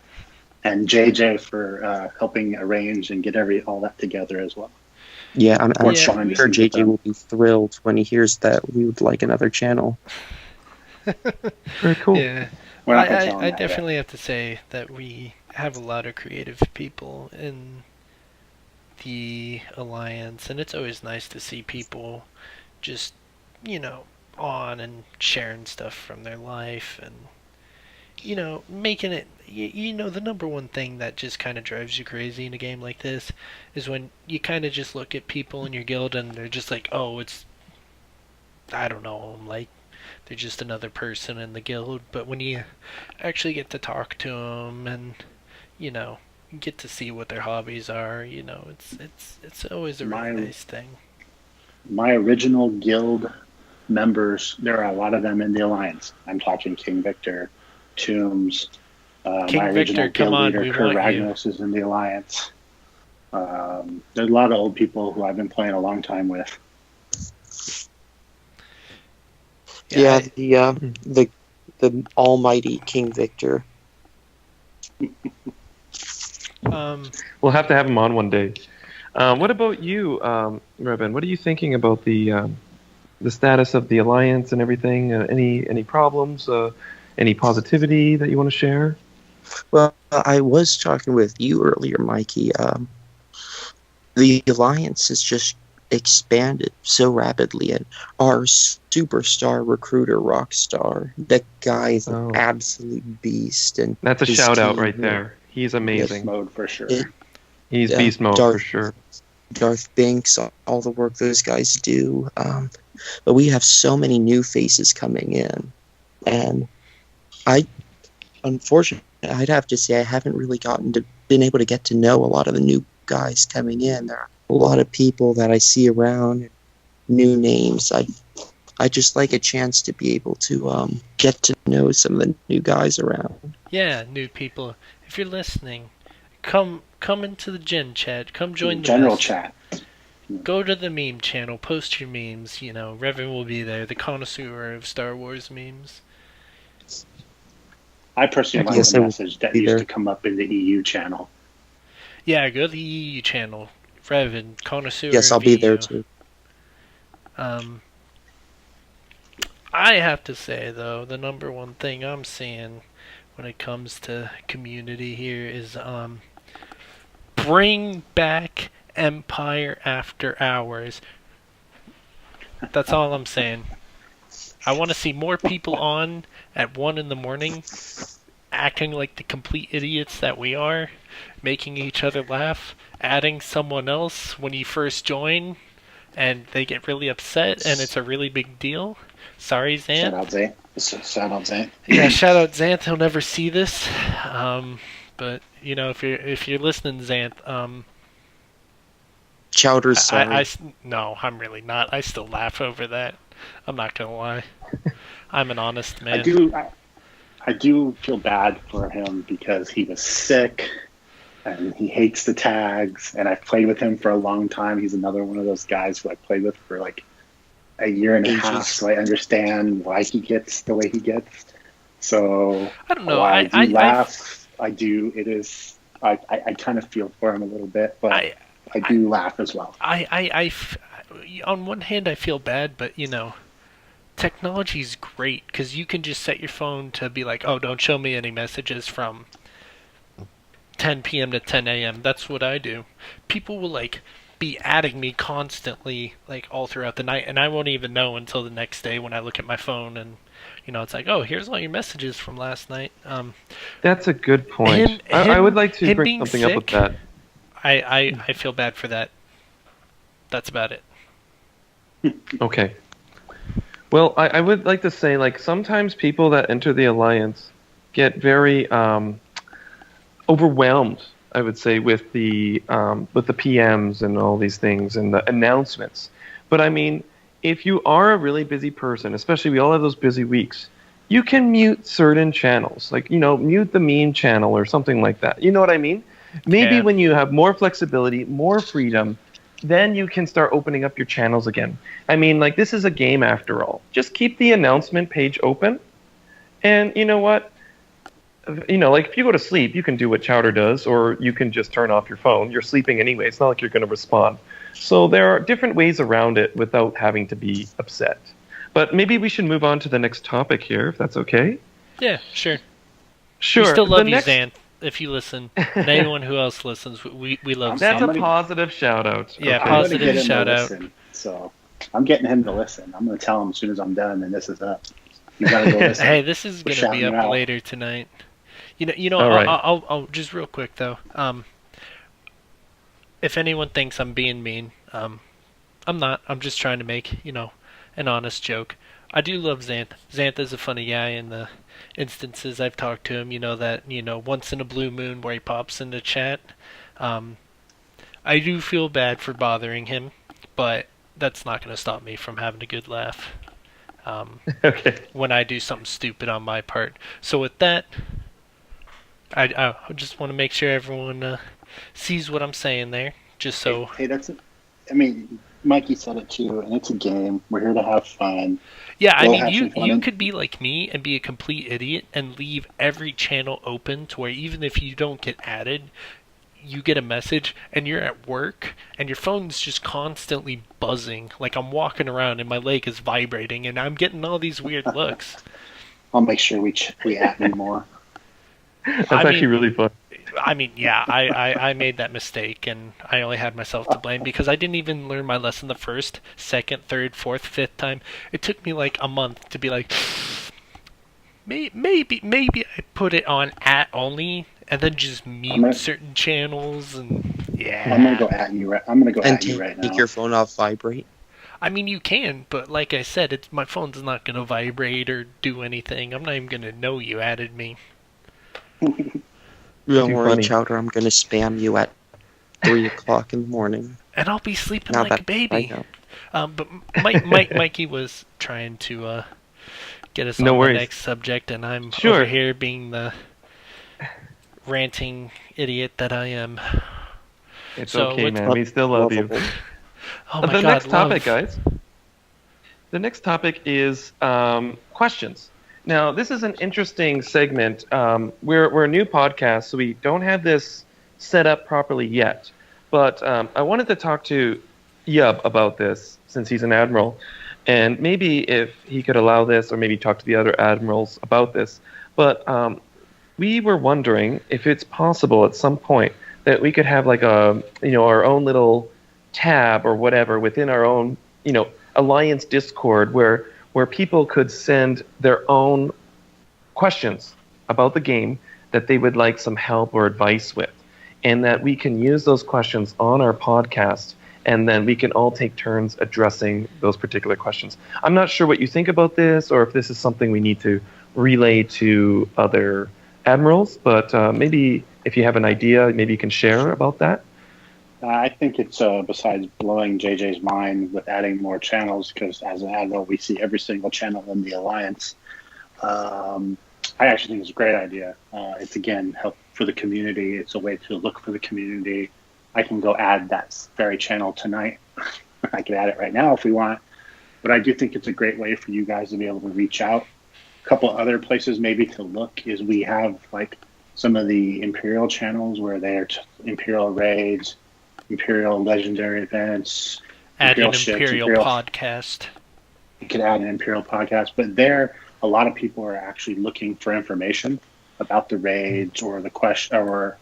And JJ for helping arrange and get all that together as well. Yeah, I'm Worth Yeah, sure behind the scenes with JJ them. will be thrilled when he hears that we would like another channel. Very cool. Yeah. We're not going to I, tell I, him I that yet. definitely have to say that we have a lot of creative people in the Alliance, and it's always nice to see people just, on and sharing stuff from their life and, making it. The number one thing that just kind of drives you crazy in a game like this is when you kind of just look at people in your guild and they're just like, oh, I don't know, like, they're just another person in the guild. But when you actually get to talk to them and, you know, get to see what their hobbies are, it's always a really My nice thing. my original guild members, there are a lot of them in the Alliance. I'm talking King Victor, Tombs. My King original Victor, come guild on, leader, we Kurt want you. Ragnos, is in the Alliance. There's a lot of old people who I've been playing a long time with. Yeah, Yeah, the almighty King Victor. We'll have to have him on one day. What about you, Revan? What are you thinking about the status of the alliance and everything? Any problems? Any positivity that you want to share? Well, I was talking with you earlier, Mikey. The Alliance has just expanded so rapidly, and our superstar recruiter, Rockstar, that guy is an Oh. absolute beast. And That's a his shout out team, right there. He's Beast amazing. mode for sure. It- He's Yeah, beast mode Darth- for sure. Darth Binks, all the work those guys do. But we have so many new faces coming in, and unfortunately, I'd have to say I haven't really been able to get to know a lot of the new guys coming in. There are a lot of people that I see around, new names. I just like a chance to be able to get to know some of the new guys around. yeah, new people. If you're listening, come into the gen chat. Come join the General mess. chat. Go to the meme channel. Post your memes. Revan will be there, the connoisseur of Star Wars memes. I personally like Yes, the I will message that be used there. to come up in the EU channel. Yeah, go to the EU channel. Revan, connoisseur Yes, of I'll be there EU. too. I have to say though, the number one thing I'm seeing when it comes to community here is bring back Empire After Hours. That's all I'm saying. I want to see more people on at 1 in the morning acting like the complete idiots that we are, making each other laugh, adding someone else when you first join, and they get really upset, and it's a really big deal. Sorry, Shout Xanth. out Zane. Shout out Zane. Yeah, shout out Xanth. He'll never see this, but if you're listening, Xanth, Chowder's sorry. no, I'm really not. I still laugh over that. I'm not gonna lie. I'm an honest man. I do feel bad for him because he was sick and he hates the tags. And I've played with him for a long time. He's another one of those guys who I played with for like a year and a half, so I understand why he gets the way he gets. So I don't know. I do laugh. I do. It is. I kind of feel for him a little bit, but I do laugh as well. On one hand, I feel bad, but technology's great because you can just set your phone to be like, oh, don't show me any messages from 10 p.m. to 10 a.m. That's what I do. People will be adding me constantly all throughout the night, and I won't even know until the next day when I look at my phone and it's like, oh, here's all your messages from last night. That's a good point. I would like to bring something up with that. I feel bad for that. That's about it. Okay. Well, I would like to say, sometimes people that enter the Alliance get very overwhelmed, I would say, with the PMs and all these things and the announcements. But I mean, if you are a really busy person, especially we all have those busy weeks, you can mute certain channels, mute the meme channel or something like that. You know what I mean? Maybe when you have more flexibility, more freedom, then you can start opening up your channels again. I mean, this is a game after all. Just keep the announcement page open. And you know what? If you go to sleep, you can do what Chowder does, or you can just turn off your phone. You're sleeping anyway. It's not like you're going to respond. So there are different ways around it without having to be upset. But maybe we should move on to the next topic here, if that's okay. Yeah, sure. Sure. We still love you, Xanth. If you listen, and anyone who else listens, we love. That's a positive shout out. Yeah, okay. positive shout out. So I'm getting him to listen. I'm going to tell him as soon as I'm done, and this is up. You gotta go listen. Hey, this is going to be up later tonight. Right. I'll just real quick though. If anyone thinks I'm being mean, I'm not. I'm just trying to make an honest joke. I do love Xanth. Xanth is a funny guy in the instances I've talked to him. That once in a blue moon where he pops into chat. I do feel bad for bothering him, but that's not going to stop me from having a good laugh. Okay. When I do something stupid on my part. So with that, I just want to make sure everyone sees what I'm saying there. Just so. Hey, that's it. I mean, Mikey said it too, and it's a game. We're here to have fun. Yeah, I mean, you could be like me and be a complete idiot and leave every channel open to where even if you don't get added, you get a message and you're at work and your phone's just constantly buzzing. Like I'm walking around and my leg is vibrating and I'm getting all these weird looks. I'll make sure we add me more. That's actually really fun. I mean, yeah, I made that mistake, and I only had myself to blame because I didn't even learn my lesson the first, second, third, fourth, fifth time. It took me like a month to be like, maybe I put it on @ only, and then just mute certain channels, and yeah. I'm gonna go at you right. I'm gonna go at you right now. Take your phone off vibrate. I mean, you can, but like I said, my phone's not gonna vibrate or do anything. I'm not even gonna know you added me. Don't worry, Chowder. I'm going to spam you at 3 o'clock in the morning. And I'll be sleeping like a baby. But Mikey was trying to get us on the next subject, and I'm over here being the ranting idiot that I am. It's okay, man. We still love you. Oh my God, next topic, guys. The next topic is questions. Now, this is an interesting segment. We're a new podcast, so we don't have this set up properly yet. But I wanted to talk to Yub about this, since he's an admiral, and maybe if he could allow this, or maybe talk to the other admirals about this. But we were wondering if it's possible at some point that we could have like our own little tab or whatever within our own Alliance Discord where people could send their own questions about the game that they would like some help or advice with, and that we can use those questions on our podcast, and then we can all take turns addressing those particular questions. I'm not sure what you think about this, or if this is something we need to relay to other admirals, but maybe if you have an idea, maybe you can share about that. I think it's besides blowing JJ's mind with adding more channels, because as an admiral, we see every single channel in the Alliance. I actually think it's a great idea. It's, again, help for the community. It's a way to look for the community. I can go add that very channel tonight. I can add it right now if we want. But I do think it's a great way for you guys to be able to reach out. A couple other places maybe to look is we have like some of the Imperial channels where they're Imperial raids, Imperial legendary events, Add an ships, Imperial podcast. You could add an Imperial podcast, but there, a lot of people are actually looking for information about the raids or the question or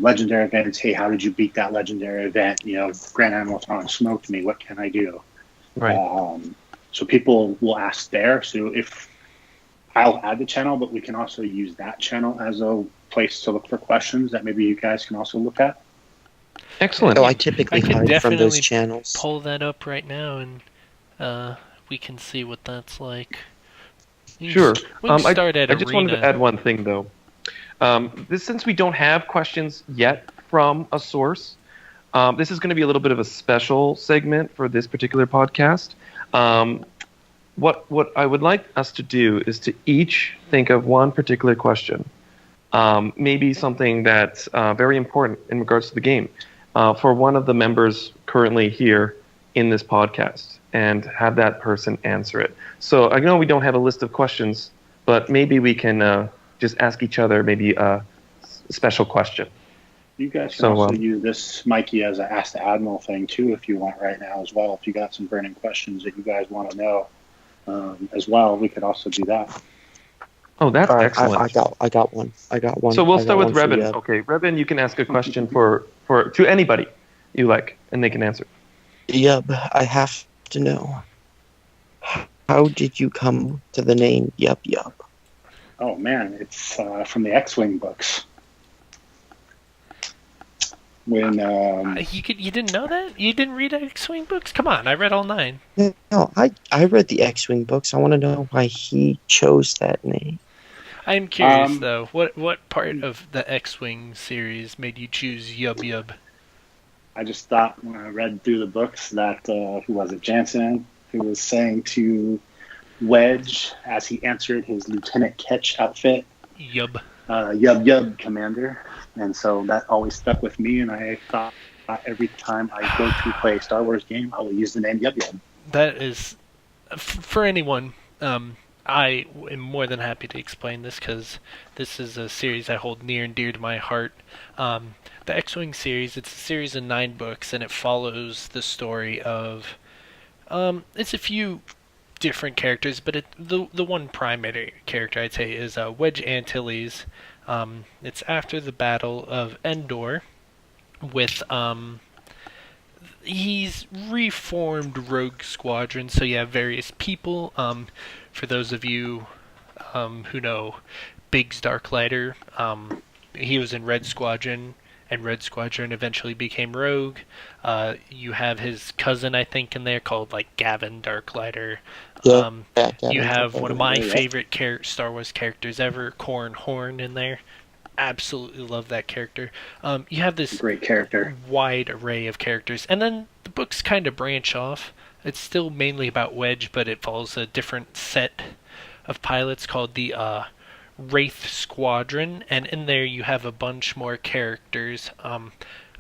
legendary events. Hey, how did you beat that legendary event? You know, Grand Admiral Thrawn smoked me. What can I do? Right. So people will ask there. So if I'll add the channel, but we can also use that channel as a place to look for questions that maybe you guys can also look at. Excellent. So I typically hide from those channels. Pull that up right now, and we can see what that's like. Sure. We can start at I just wanted Arena. to add one thing, though. Since we don't have questions yet from a source, this is going to be a little bit of a special segment for this particular podcast. What I would like us to do is to each think of one particular question, maybe something that's very important in regards to the game, for one of the members currently here in this podcast, and have that person answer it. So I know we don't have a list of questions, but maybe we can just ask each other maybe a special question. You guys can also use this, Mikey, as an Ask the Admiral thing, too, if you want right now as well. If you got some burning questions that you guys want to know as well, we could also do that. Oh, that's excellent. I got one. So we'll start with Revan. Okay, Revan, you can ask a question to anybody you like, and they can answer. Yub, I have to know. How did you come to the name Yub Yub? Oh, man, it's from the X-Wing books. When you didn't know that? You didn't read X-Wing books? Come on, I read all 9. No, I read the X-Wing books. I want to know why he chose that name. I'm curious though. What part of the X-Wing series made you choose Yub Yub? I just thought when I read through the books that who was it, Jansen, who was saying to Wedge as he answered his Lieutenant Ketch outfit, Yub. Yub Yub, Commander. And so that always stuck with me, and I thought every time I go to play a Star Wars game, I will use the name Yub Yub. That is, for anyone, I am more than happy to explain this, because this is a series I hold near and dear to my heart. The X-Wing series, it's a series of 9 books, and it follows the story of, it's a few different characters, but the one primary character I'd say is Wedge Antilles. It's after the Battle of Endor, with he's reformed Rogue Squadron, so you have various people. For those of you who know Biggs Darklighter, he was in Red Squadron, and Red Squadron eventually became Rogue. You have his cousin, I think, in there called like Gavin Darklighter. You have one of my favorite Star Wars characters ever, Corran Horn, in there. Absolutely love that character. You have this great character, wide array of characters, and then the books kind of branch off. It's still mainly about Wedge, but it follows a different set of pilots called the Wraith Squadron, and in there you have a bunch more characters. I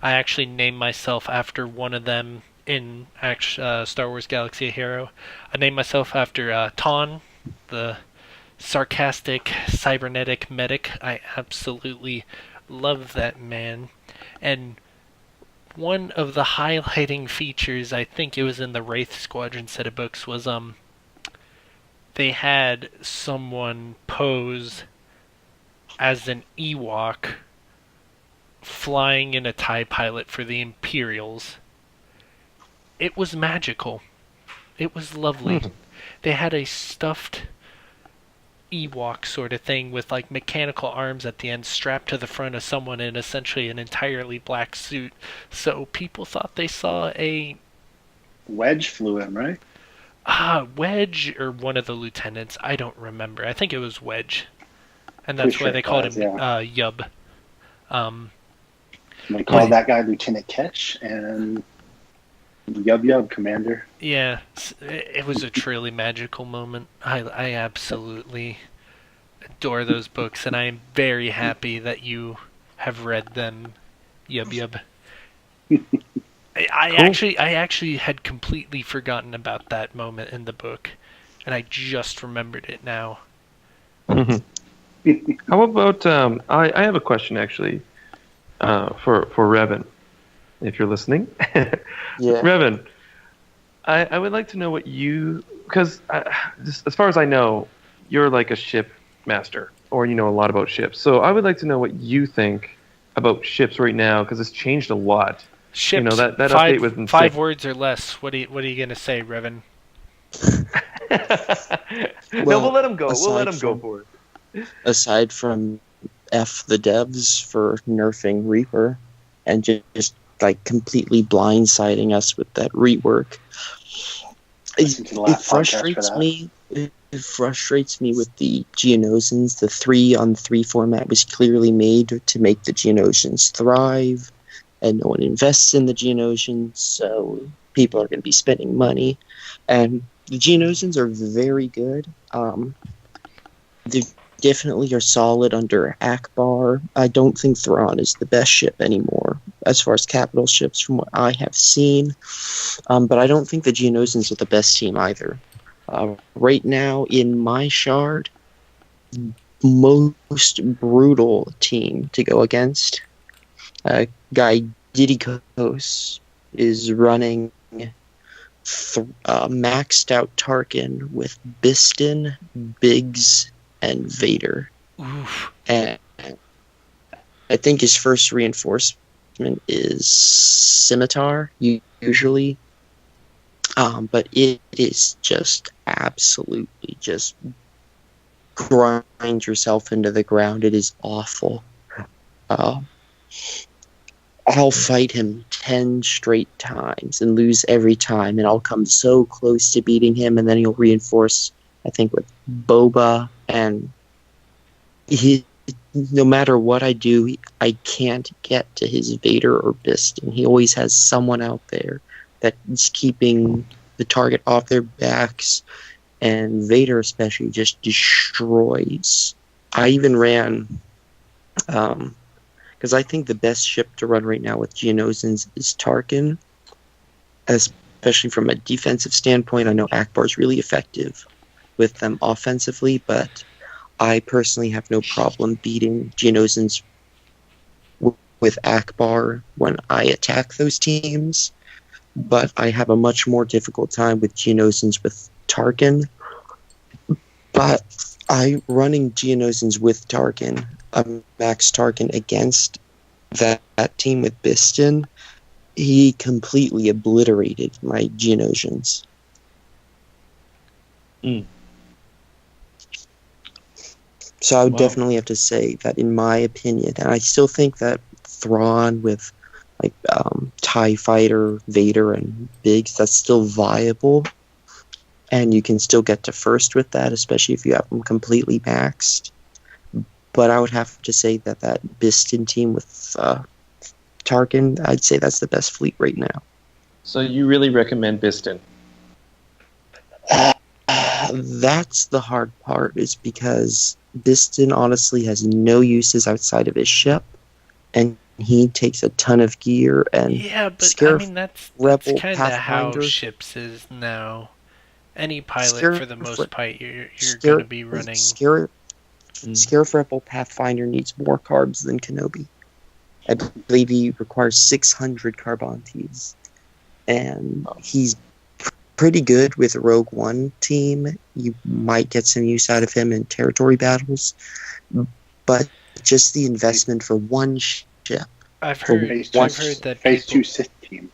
actually named myself after one of them in Star Wars Galaxy of Hero. I named myself after Ton, the sarcastic cybernetic medic. I absolutely love that man. And one of the highlighting features, I think it was in the Wraith Squadron set of books, was they had someone pose as an Ewok flying in a TIE pilot for the Imperials. It was magical. It was lovely. They had a stuffed Ewok sort of thing with like mechanical arms at the end strapped to the front of someone in essentially an entirely black suit. So people thought they saw a Wedge flew in, right? Wedge or one of the lieutenants. I don't remember. I think it was Wedge, and Pretty that's why sure they it called was, him yeah. Yub. Um, They called that guy Lieutenant Ketch and Yub Commander. yeah, it was a truly magical moment. I absolutely adore those books, and I am very happy that you have read them, Yub Yub. Cool. I actually had completely forgotten about that moment in the book, and I just remembered it now. How about I have a question actually for Revan, if you're listening. Yeah. Revan, I would like to know what you, because as far as I know, you're like a ship master, or you know a lot about ships. So I would like to know what you think about ships right now, because it's changed a lot. You know Ships, that update with five words or less. What are you gonna say, Revan? No, we'll let him go. We'll let aside him go from for it. aside from F the devs for nerfing Reaper and just like completely blindsiding us with that rework. Listen to the It last podcast for frustrates that. me. It frustrates me with the Geonosians. The 3-on-3 format was clearly made to make the Geonosians thrive, and no one invests in the Geonosians, so people are going to be spending money. And the Geonosians are very good. They definitely are solid under Akbar. I don't think Thrawn is the best ship anymore as far as capital ships from what I have seen. But I don't think the Geonosians are the best team either. Right now in my shard, most brutal team to go against, guy Didikos is running maxed out Tarkin with Biston, Biggs, and Vader. Oof. And I think his first reinforcement is Scimitar, usually. But it is just absolutely just grind yourself into the ground. It is awful. I'll fight him 10 straight times and lose every time, and I'll come so close to beating him, and then he'll reinforce, I think, with Boba, and no matter what I do, I can't get to his Vader or Biston. He always has someone out there that's keeping the target off their backs, and Vader especially just destroys. I even ran, because I think the best ship to run right now with Geonosians is Tarkin, especially from a defensive standpoint. I know Akbar's really effective with them offensively, but I personally have no problem beating Geonosians with Akbar when I attack those teams. But I have a much more difficult time with Geonosians with Tarkin. But running Geonosians with Tarkin, Max Tarkin against that team with Biston, he completely obliterated my Geonosians. So I would definitely have to say that, in my opinion, and I still think that Thrawn with like TIE Fighter, Vader, and Biggs, that's still viable. And you can still get to first with that, especially if you have them completely maxed. But I would have to say that Biston team with Tarkin, I'd say that's the best fleet right now. So you really recommend Biston? That's the hard part, is because Biston honestly has no uses outside of his ship, and he takes a ton of gear and Yeah, but scare I mean that's rebel kind of how Pathfinders. ships is now. Any pilot, Scare for the most part, you're Scare- going to be running. Scarif Rebel Pathfinder needs more carbs than Kenobi. I believe he requires 600 carbontes, and he's pretty good with a Rogue One team. You might get some use out of him in territory battles, but just the investment for one ship. I've heard that Phase people, 2 Sith team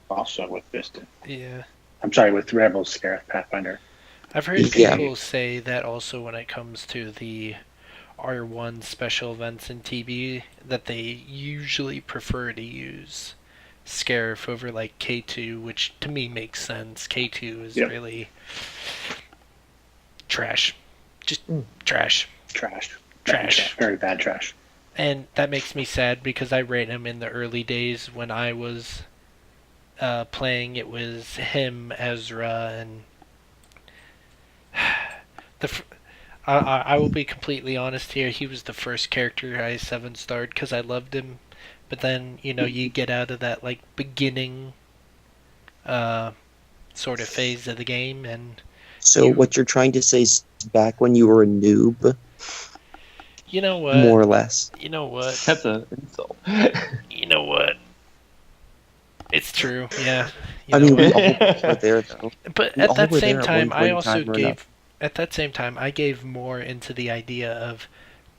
also with Biston. yeah. I'm sorry, with Rebels Scarif Pathfinder. I've heard Yeah. people say that also when it comes to the R1 special events in TB, that they usually prefer to use Scarif over like K2, which to me makes sense. K2 is Yep. really trash. Just Mm. trash. Trash. Trash. Very bad trash. And that makes me sad because I ran him in the early days when I was playing. It was him, Ezra, and the. I will be completely honest here. He was the first character I 7-starred because I loved him, but then you get out of that like beginning sort of phase of the game, and So what you're trying to say is back when you were a noob, you know what? more or less. You know what? That's an insult. You know what? It's true. Yeah. I mean, we what? all were there though. But We at all that were same there at time, one I point in also time or another. gave. At that same time, I gave more into the idea of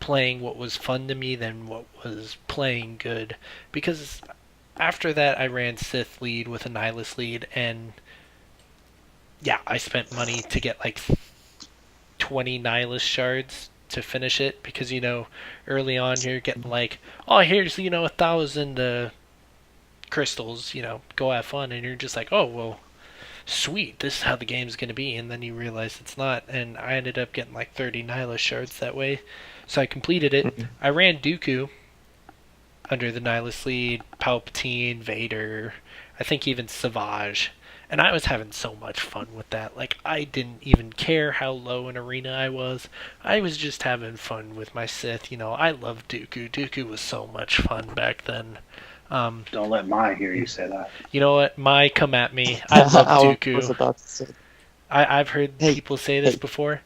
playing what was fun to me than what was playing good. Because after that, I ran Sith lead with a Nihilus lead, and yeah, I spent money to get like 20 Nihilus shards to finish it. Because, early on you're getting like, oh, here's, 1,000 crystals, go have fun. And you're just like, oh, well, sweet, this is how the game's going to be, and then you realize it's not, and I ended up getting like 30 Nihilus shards that way, so I completed it. I ran Dooku under the Nihilus lead, Palpatine, Vader, I think even Savage, and I was having so much fun with that. Like, I didn't even care how low in arena I was just having fun with my Sith. I loved Dooku. Dooku was so much fun back then. Don't let Mai hear you say that. You know what? Mai, come at me. I love Dooku. I was about to say. I've heard people say this before.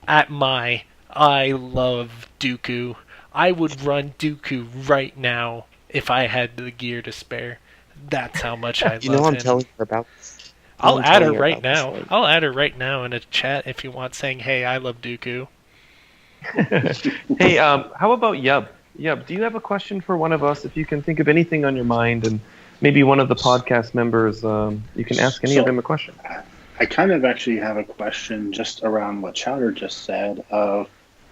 At Mai, I love Dooku. I would run Dooku right now if I had the gear to spare. That's how much I love him. I'm telling her about this. I'll add her right now. I'll add her right now in a chat if you want, saying, hey, I love Dooku. Hey, how about Yub? Yub, do you have a question for one of us? If you can think of anything on your mind, and maybe one of the podcast members, you can ask any of them a question. I kind of actually have a question just around what Chowder just said. Of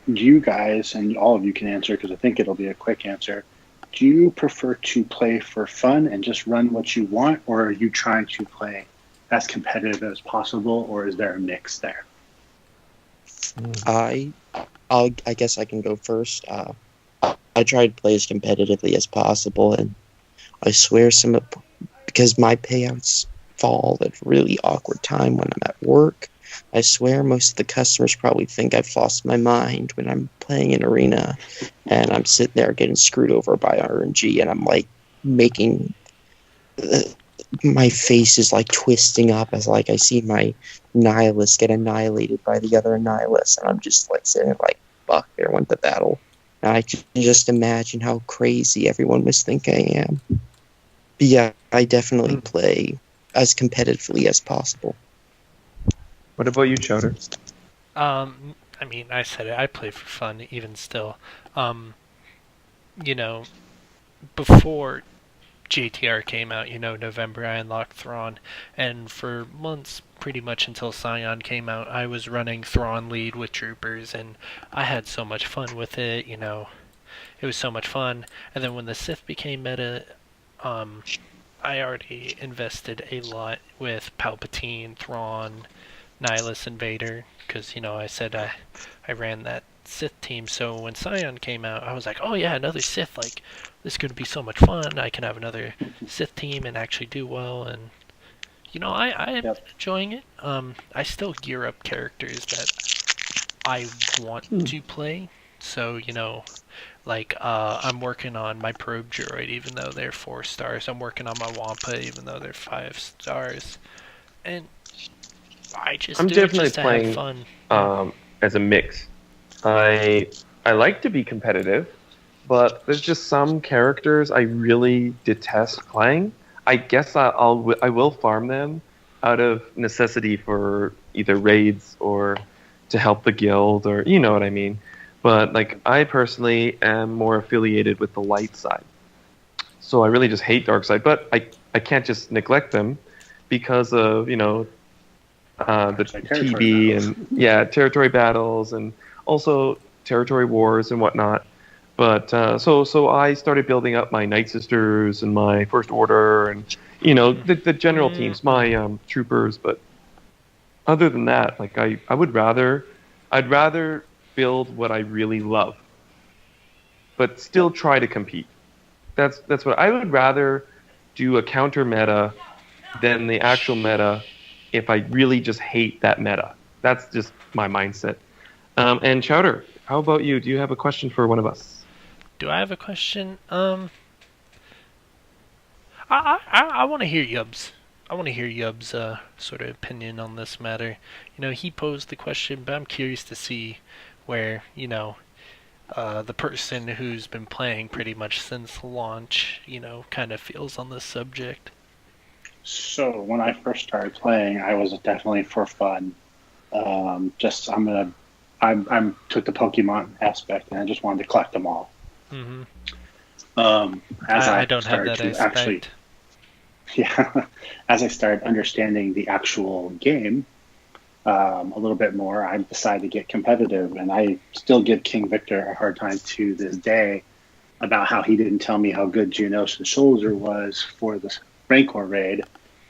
you guys, and all of you can answer because I think it'll be a quick answer. Do you prefer to play for fun and just run what you want, or are you trying to play as competitive as possible, or is there a mix there? I guess I can go first. I try to play as competitively as possible, and I swear because my payouts fall at a really awkward time when I'm at work. I swear most of the customers probably think I've lost my mind when I'm playing an arena, and I'm sitting there getting screwed over by RNG, and I'm like making my face is like twisting up as like I see my Nihilus get annihilated by the other Nihilus, and I'm just like sitting there like, fuck, there went the battle. And I can just imagine how crazy everyone must think I am. But yeah, I definitely play as competitively as possible. What about you, Chowder? I mean, I said it. I play for fun, even still. Before JTR came out, November, I unlocked Thrawn, and for months, pretty much until Scion came out, I was running Thrawn lead with troopers, and I had so much fun with it. It was so much fun. And then when the Sith became meta, I already invested a lot with Palpatine, Thrawn, Nihilus, and Vader, because I said I ran that Sith team. So when Scion came out, I was like, oh yeah, another Sith. Like, this is going to be so much fun. I can have another Sith team and actually do well. And I am enjoying it. I still gear up characters that I want to play. So I'm working on my probe droid, even though they're 4 stars. I'm working on my Wampa, even though they're 5 stars. And I'm definitely to playing have fun. As a mix. I like to be competitive, but there's just some characters I really detest playing. I guess I will farm them out of necessity for either raids or to help the guild, or you know what I mean. But like, I personally am more affiliated with the light side, so I really just hate dark side. But I can't just neglect them because of the It's like territory TB battles. and territory battles and also territory wars and whatnot. But so I started building up my Night Sisters and my First Order and the general teams, my troopers. But other than that, like I'd rather build what I really love, but still try to compete. That's what I would rather do a counter meta than the actual meta if I really just hate that meta. That's just my mindset. And Chowder, how about you? Do you have a question for one of us? Do I have a question? I want to hear Yub's. I want to hear Yub's sort of opinion on this matter. He posed the question, but I'm curious to see where the person who's been playing pretty much since launch, kind of feels on this subject. So when I first started playing, I was definitely for fun. I'm took the Pokemon aspect and I just wanted to collect them all. Mm-hmm. As I don't have that aspect. Actually, as I started understanding the actual game a little bit more, I decided to get competitive, and I still give King Victor a hard time to this day about how he didn't tell me how good Geonosis Soldier was for the Rancor raid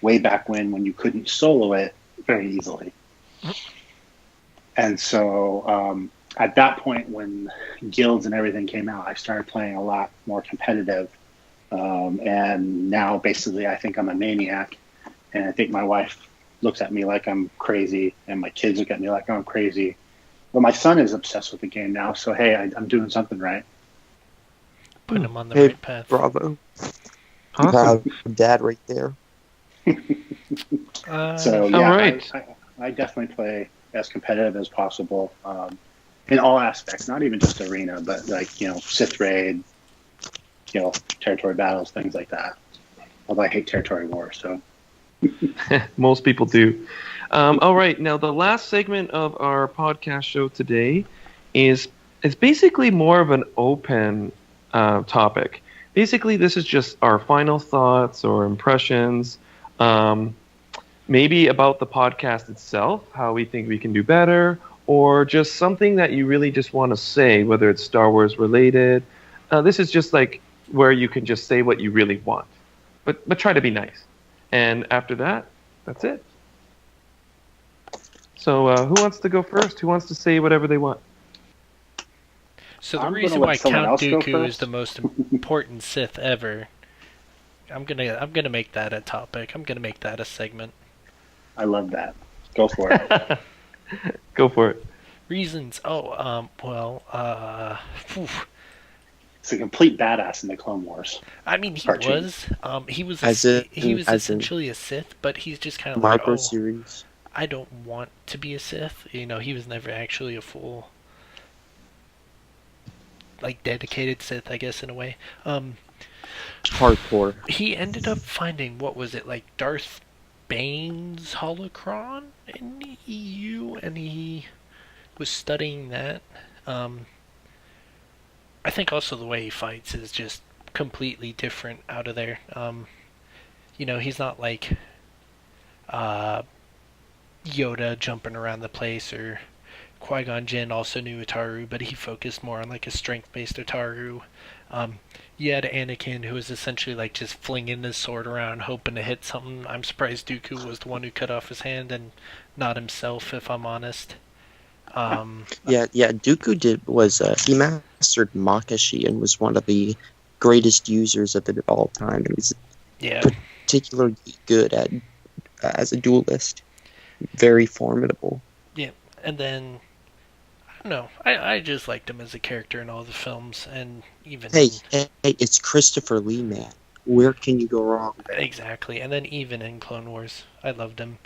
way back when you couldn't solo it very easily. And so at that point, when guilds and everything came out, I started playing a lot more competitive. And now basically I think I'm a maniac, and I think my wife looks at me like I'm crazy, and my kids look at me like I'm crazy. But my son is obsessed with the game now, so hey, I'm doing something right. Putting him on the right path. Bravo. Awesome. Dad right there. So yeah, all right. I definitely play as competitive as possible in all aspects, not even just arena, but like Sith raid, territory battles, things like that. Although I hate territory wars, so. Most people do. All right, now the last segment of our podcast show today is basically more of an open topic. Basically, this is just our final thoughts or impressions, maybe about the podcast itself, how we think we can do better, or just something that you really just want to say, whether it's Star Wars related. This is just like where you can just say what you really want, but try to be nice. And after that, that's it. So who wants to go first? Who wants to say whatever they want? So the I'm reason gonna why let someone Count else go Dooku is first. the most important Sith ever, I'm gonna make that a topic. I'm gonna make that a segment. I love that. Go for it. Go for it. Reasons. Phew. It's a complete badass in the Clone Wars. I mean, he Cartoon. was He was essentially a Sith, but he's just kind of Micro like, series. I don't want to be a Sith. He was never actually a full, like, dedicated Sith, I guess, in a way. Hardcore. He ended up finding, what was it, like Darth Bane's holocron in the EU, and he was studying that. I think also the way he fights is just completely different out of there. He's not like Yoda jumping around the place, or Qui-Gon Jinn also knew Utaru, but he focused more on like a strength-based Utaru. You had Anakin, who was essentially like just flinging his sword around, hoping to hit something. I'm surprised Dooku was the one who cut off his hand and not himself, if I'm honest. Dooku he mastered Makashi and was one of the greatest users of it of all time. And he's particularly good at as a duelist. Very formidable. Yeah, and then I don't know. I just liked him as a character in all the films, and even Hey, it's Christopher Lee, man. Where can you go wrong? Exactly, and then even in Clone Wars, I loved him.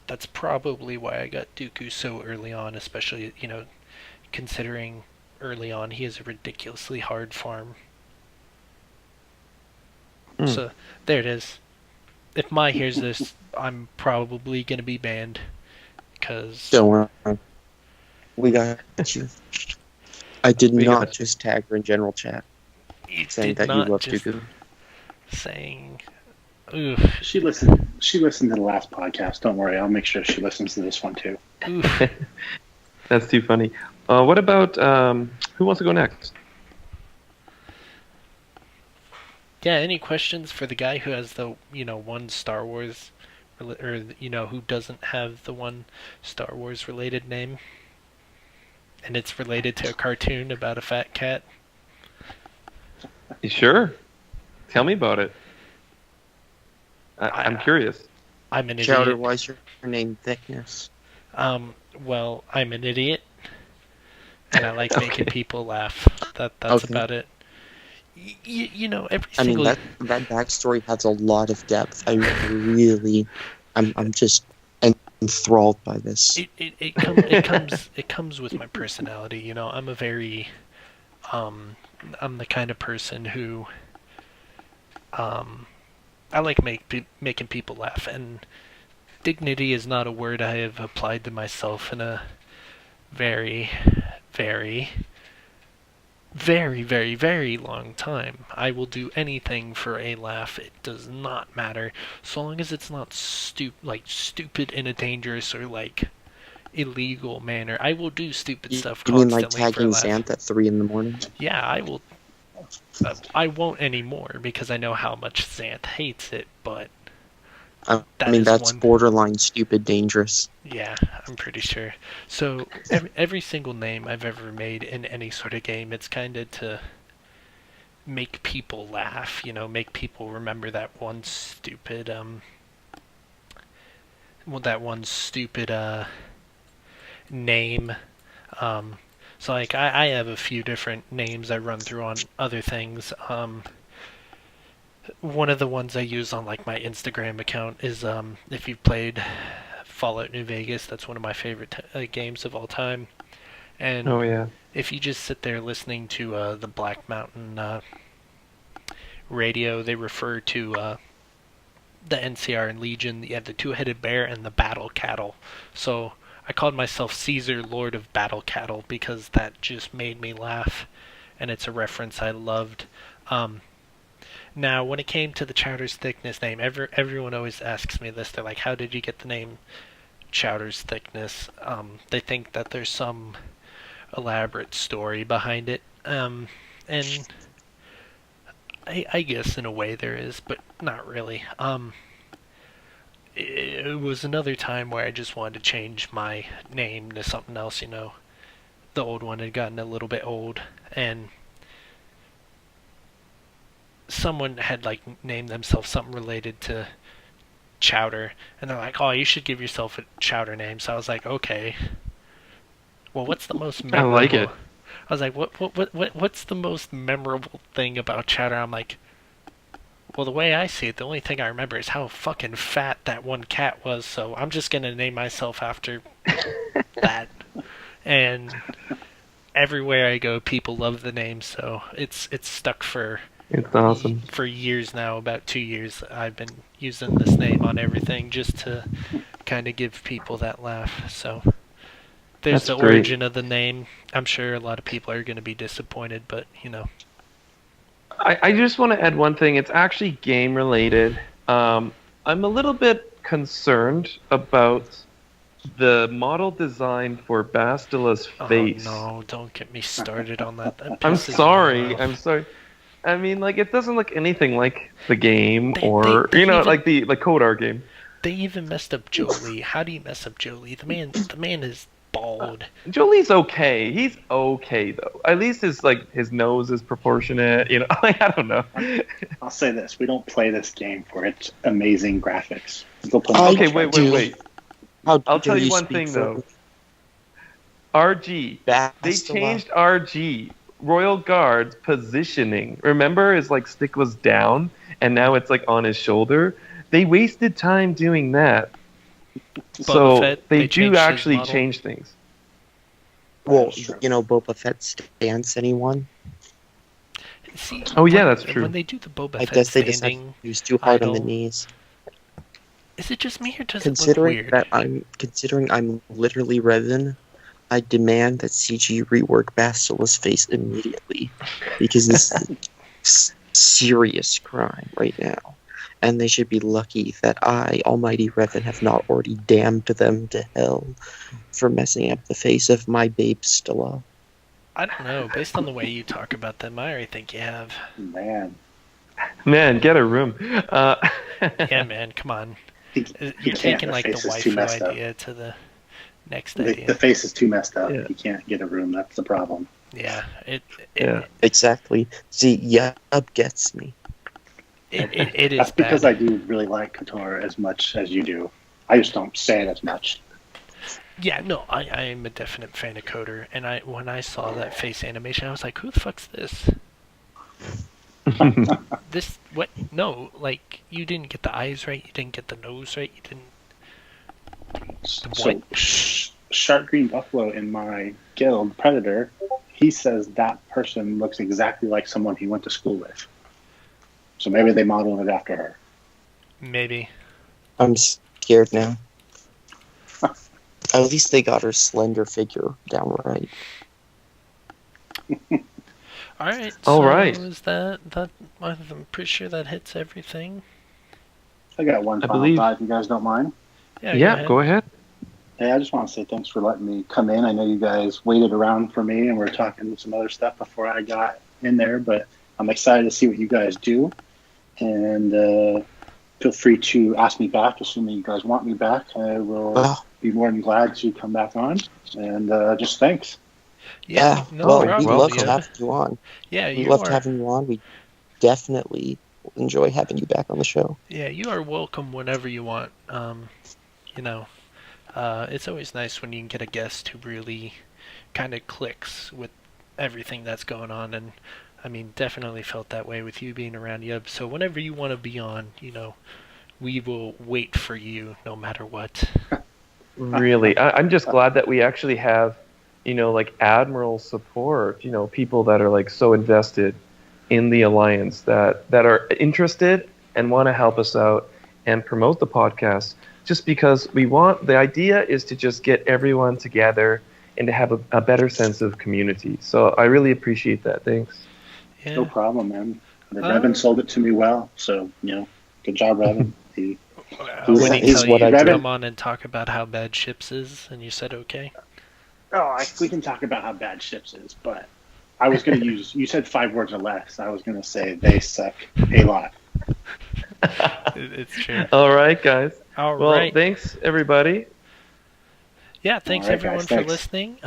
That's probably why I got Dooku so early on, especially considering early on he is a ridiculously hard farm. So there it is. If Mai hears this, I'm probably gonna be banned. Don't worry, we got you. I did not just tag her in general chat saying that you love Dooku. Saying, oof. She listened She listened to the last podcast. Don't worry, I'll make sure she listens to this one too. Oof. That's too funny. What about who wants to go next? Yeah, any questions for the guy who has the, one Star Wars, or, who doesn't have the one Star Wars related name? And it's related to a cartoon about a fat cat? Sure. Tell me about it. I'm curious. I'm an idiot. Chowder, why's your name Thickness? Well, I'm an idiot, and I like making people laugh. That's about it. Every single. I mean, that backstory has a lot of depth. I'm just enthralled by this. It comes with my personality. I'm a very, I'm the kind of person who, I like making people laugh, and dignity is not a word I have applied to myself in a very, very, very, very, very long time. I will do anything for a laugh. It does not matter, so long as it's not stupid in a dangerous or illegal manner. I will do stupid stuff You mean constantly like tagging for a laugh. Xanth at 3 a.m? Yeah, I will. I won't anymore because I know how much Xanth hates it, but that's borderline stupid dangerous. Yeah, I'm pretty sure. So every single name I've ever made in any sort of game, it's kind of to make people laugh, make people remember that one stupid name. So I have a few different names I run through on other things. One of the ones I use on my Instagram account is if you've played Fallout New Vegas, that's one of my favorite games of all time. And Oh yeah. if you just sit there listening to the Black Mountain radio, they refer to the NCR and Legion, the two-headed bear and the battle cattle. So I called myself Caesar, Lord of Battle Cattle, because that just made me laugh, and it's a reference I loved. Now, when it came to the Chowder's Thickness name, everyone always asks me this. They're like, how did you get the name Chowder's Thickness? They think that there's some elaborate story behind it, and I guess in a way there is, but not really. It was another time where I just wanted to change my name to something else, The old one had gotten a little bit old, and someone had named themselves something related to Chowder, and they're like, "Oh, you should give yourself a Chowder name." So I was like, "Okay." Well, what's the most memorable? I like it. I was like, "What's the most memorable thing about Chowder?" I'm like, well, the way I see it, the only thing I remember is how fucking fat that one cat was, so I'm just gonna name myself after that. And everywhere I go, people love the name, so it's stuck for It's awesome. For years now, about 2 years, I've been using this name on everything just to kind of give people that laugh. So there's That's the great. origin of the name. I'm sure a lot of people are going to be disappointed, but I just want to add one thing. It's actually game related. I'm a little bit concerned about the model design for Bastila's face. Oh no, don't get me started on that. That I'm pisses me sorry. off. I'm sorry. I mean, it doesn't look anything like the game, They or even- like the Kodar game. They even messed up Jolie. How do you mess up Jolie? The man is bald. Jolie's okay. He's okay though. At least his nose is proportionate. I don't know. I'll say this: we don't play this game for its amazing graphics. Go play Okay, Minecraft. wait. How I'll dare tell you you one speak thing for though. RG. They Bastila? changed RG. Royal Guard's positioning. Remember, his stick was down, and now it's on his shoulder. They wasted time doing that. So Fett, they they changed do his actually model. change things. Well, That's true. Boba Fett stance, anyone? See, Oh, yeah, that's true. When they do the Boba I Fett guess they just standing, he was too hard on the idle. knees. Is it just me or does it look weird? Considering I'm literally Revan, I demand that CG rework Bastila's face immediately, because this is serious crime right now. and they should be lucky that I, Almighty Revan, have not already damned them to hell for messing up the face of my babe Stella. I don't know. Based on the way you talk about them, I already think you have. Man, Man, get a room. Yeah, man, come on. he You're can't. taking The like the face is too waifu messed up. idea to the next The idea. face is too messed up. Yeah. He can't get a room. That's the problem. Yeah, Yeah. Exactly. See, Yub gets me. it is That's because bad. I do really like Couture as much as you do. I just don't say it as much. Yeah, no, I am a definite fan of Coder, and when I saw that face animation, I was like, who the fuck's this? This, what? No, like, you didn't get the eyes right, you didn't get the nose right, you didn't... So, Shark Green Buffalo in my guild, Predator, he says that person looks exactly like someone he went to school with. So maybe they modeled it after her. Maybe. I'm scared now. At least they got her slender figure down right. Alright, All so right. is that... I'm pretty sure that hits everything. I got one I final believe- thought, if you guys don't mind. Yeah, go ahead. Hey, I just want to say thanks for letting me come in. I know you guys waited around for me and we're talking some other stuff before I got in there, but I'm excited to see what you guys do. And feel free to ask me back, assuming you guys want me back. I will Well, be more than glad to come back on. And just thanks. Yeah, no well, problem. we love yeah. having you on. Yeah, We you loved are. having you on. We definitely enjoy having you back on the show. Yeah, you are welcome whenever you want. You know, it's always nice when you can get a guest who really kind of clicks with everything that's going on, and I mean, definitely felt that way with you being around Yub. So whenever you want to be on, we will wait for you no matter what. Really, I'm just glad that we actually have, like Admiral support. People that are like so invested in the alliance that are interested and want to help us out and promote the podcast. Just because the idea is to just get everyone together and to have a better sense of community. So I really appreciate that. Thanks. Yeah. No problem, man. Revan sold it to me well. So, good job, Revan. When he is tell what you I to do. come on and talk about how bad Ships is, and you said okay. We can talk about how bad Ships is, but I was going to use, you said 5 words or less. I was going to say they suck a lot. It's true. All right, guys. All Well, right. thanks everybody. Yeah, thanks All right, everyone guys, for thanks. listening.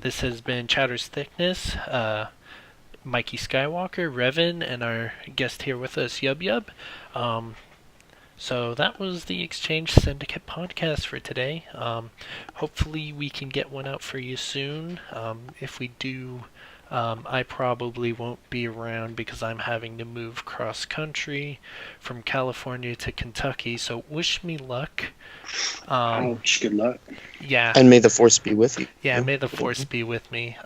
This has been Chowder's Thickness. Mikey Skywalker, Revan, and our guest here with us, Yub Yub. So that was the Exchange Syndicate podcast for today. Hopefully we can get one out for you soon. If we do, I probably won't be around because I'm having to move cross country from California to Kentucky. So wish me luck. Ouch, good luck. Yeah. And may the force be with you. Yeah, may the force be with me.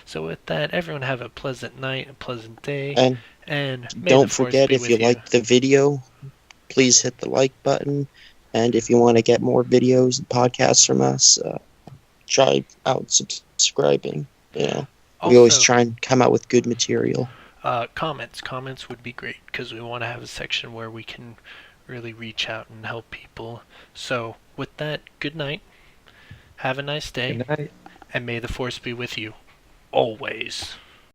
So with that, everyone have a pleasant night, a pleasant day, And and may don't the force forget, be if with you liked the video, please hit the like button. And if you want to get more videos and podcasts from us, try out subscribing. We always Also, try and come out with good material. Comments would be great because we want to have a section where we can really reach out and help people. So with that, good night. Have a nice day, Good night. and may the force be with you always.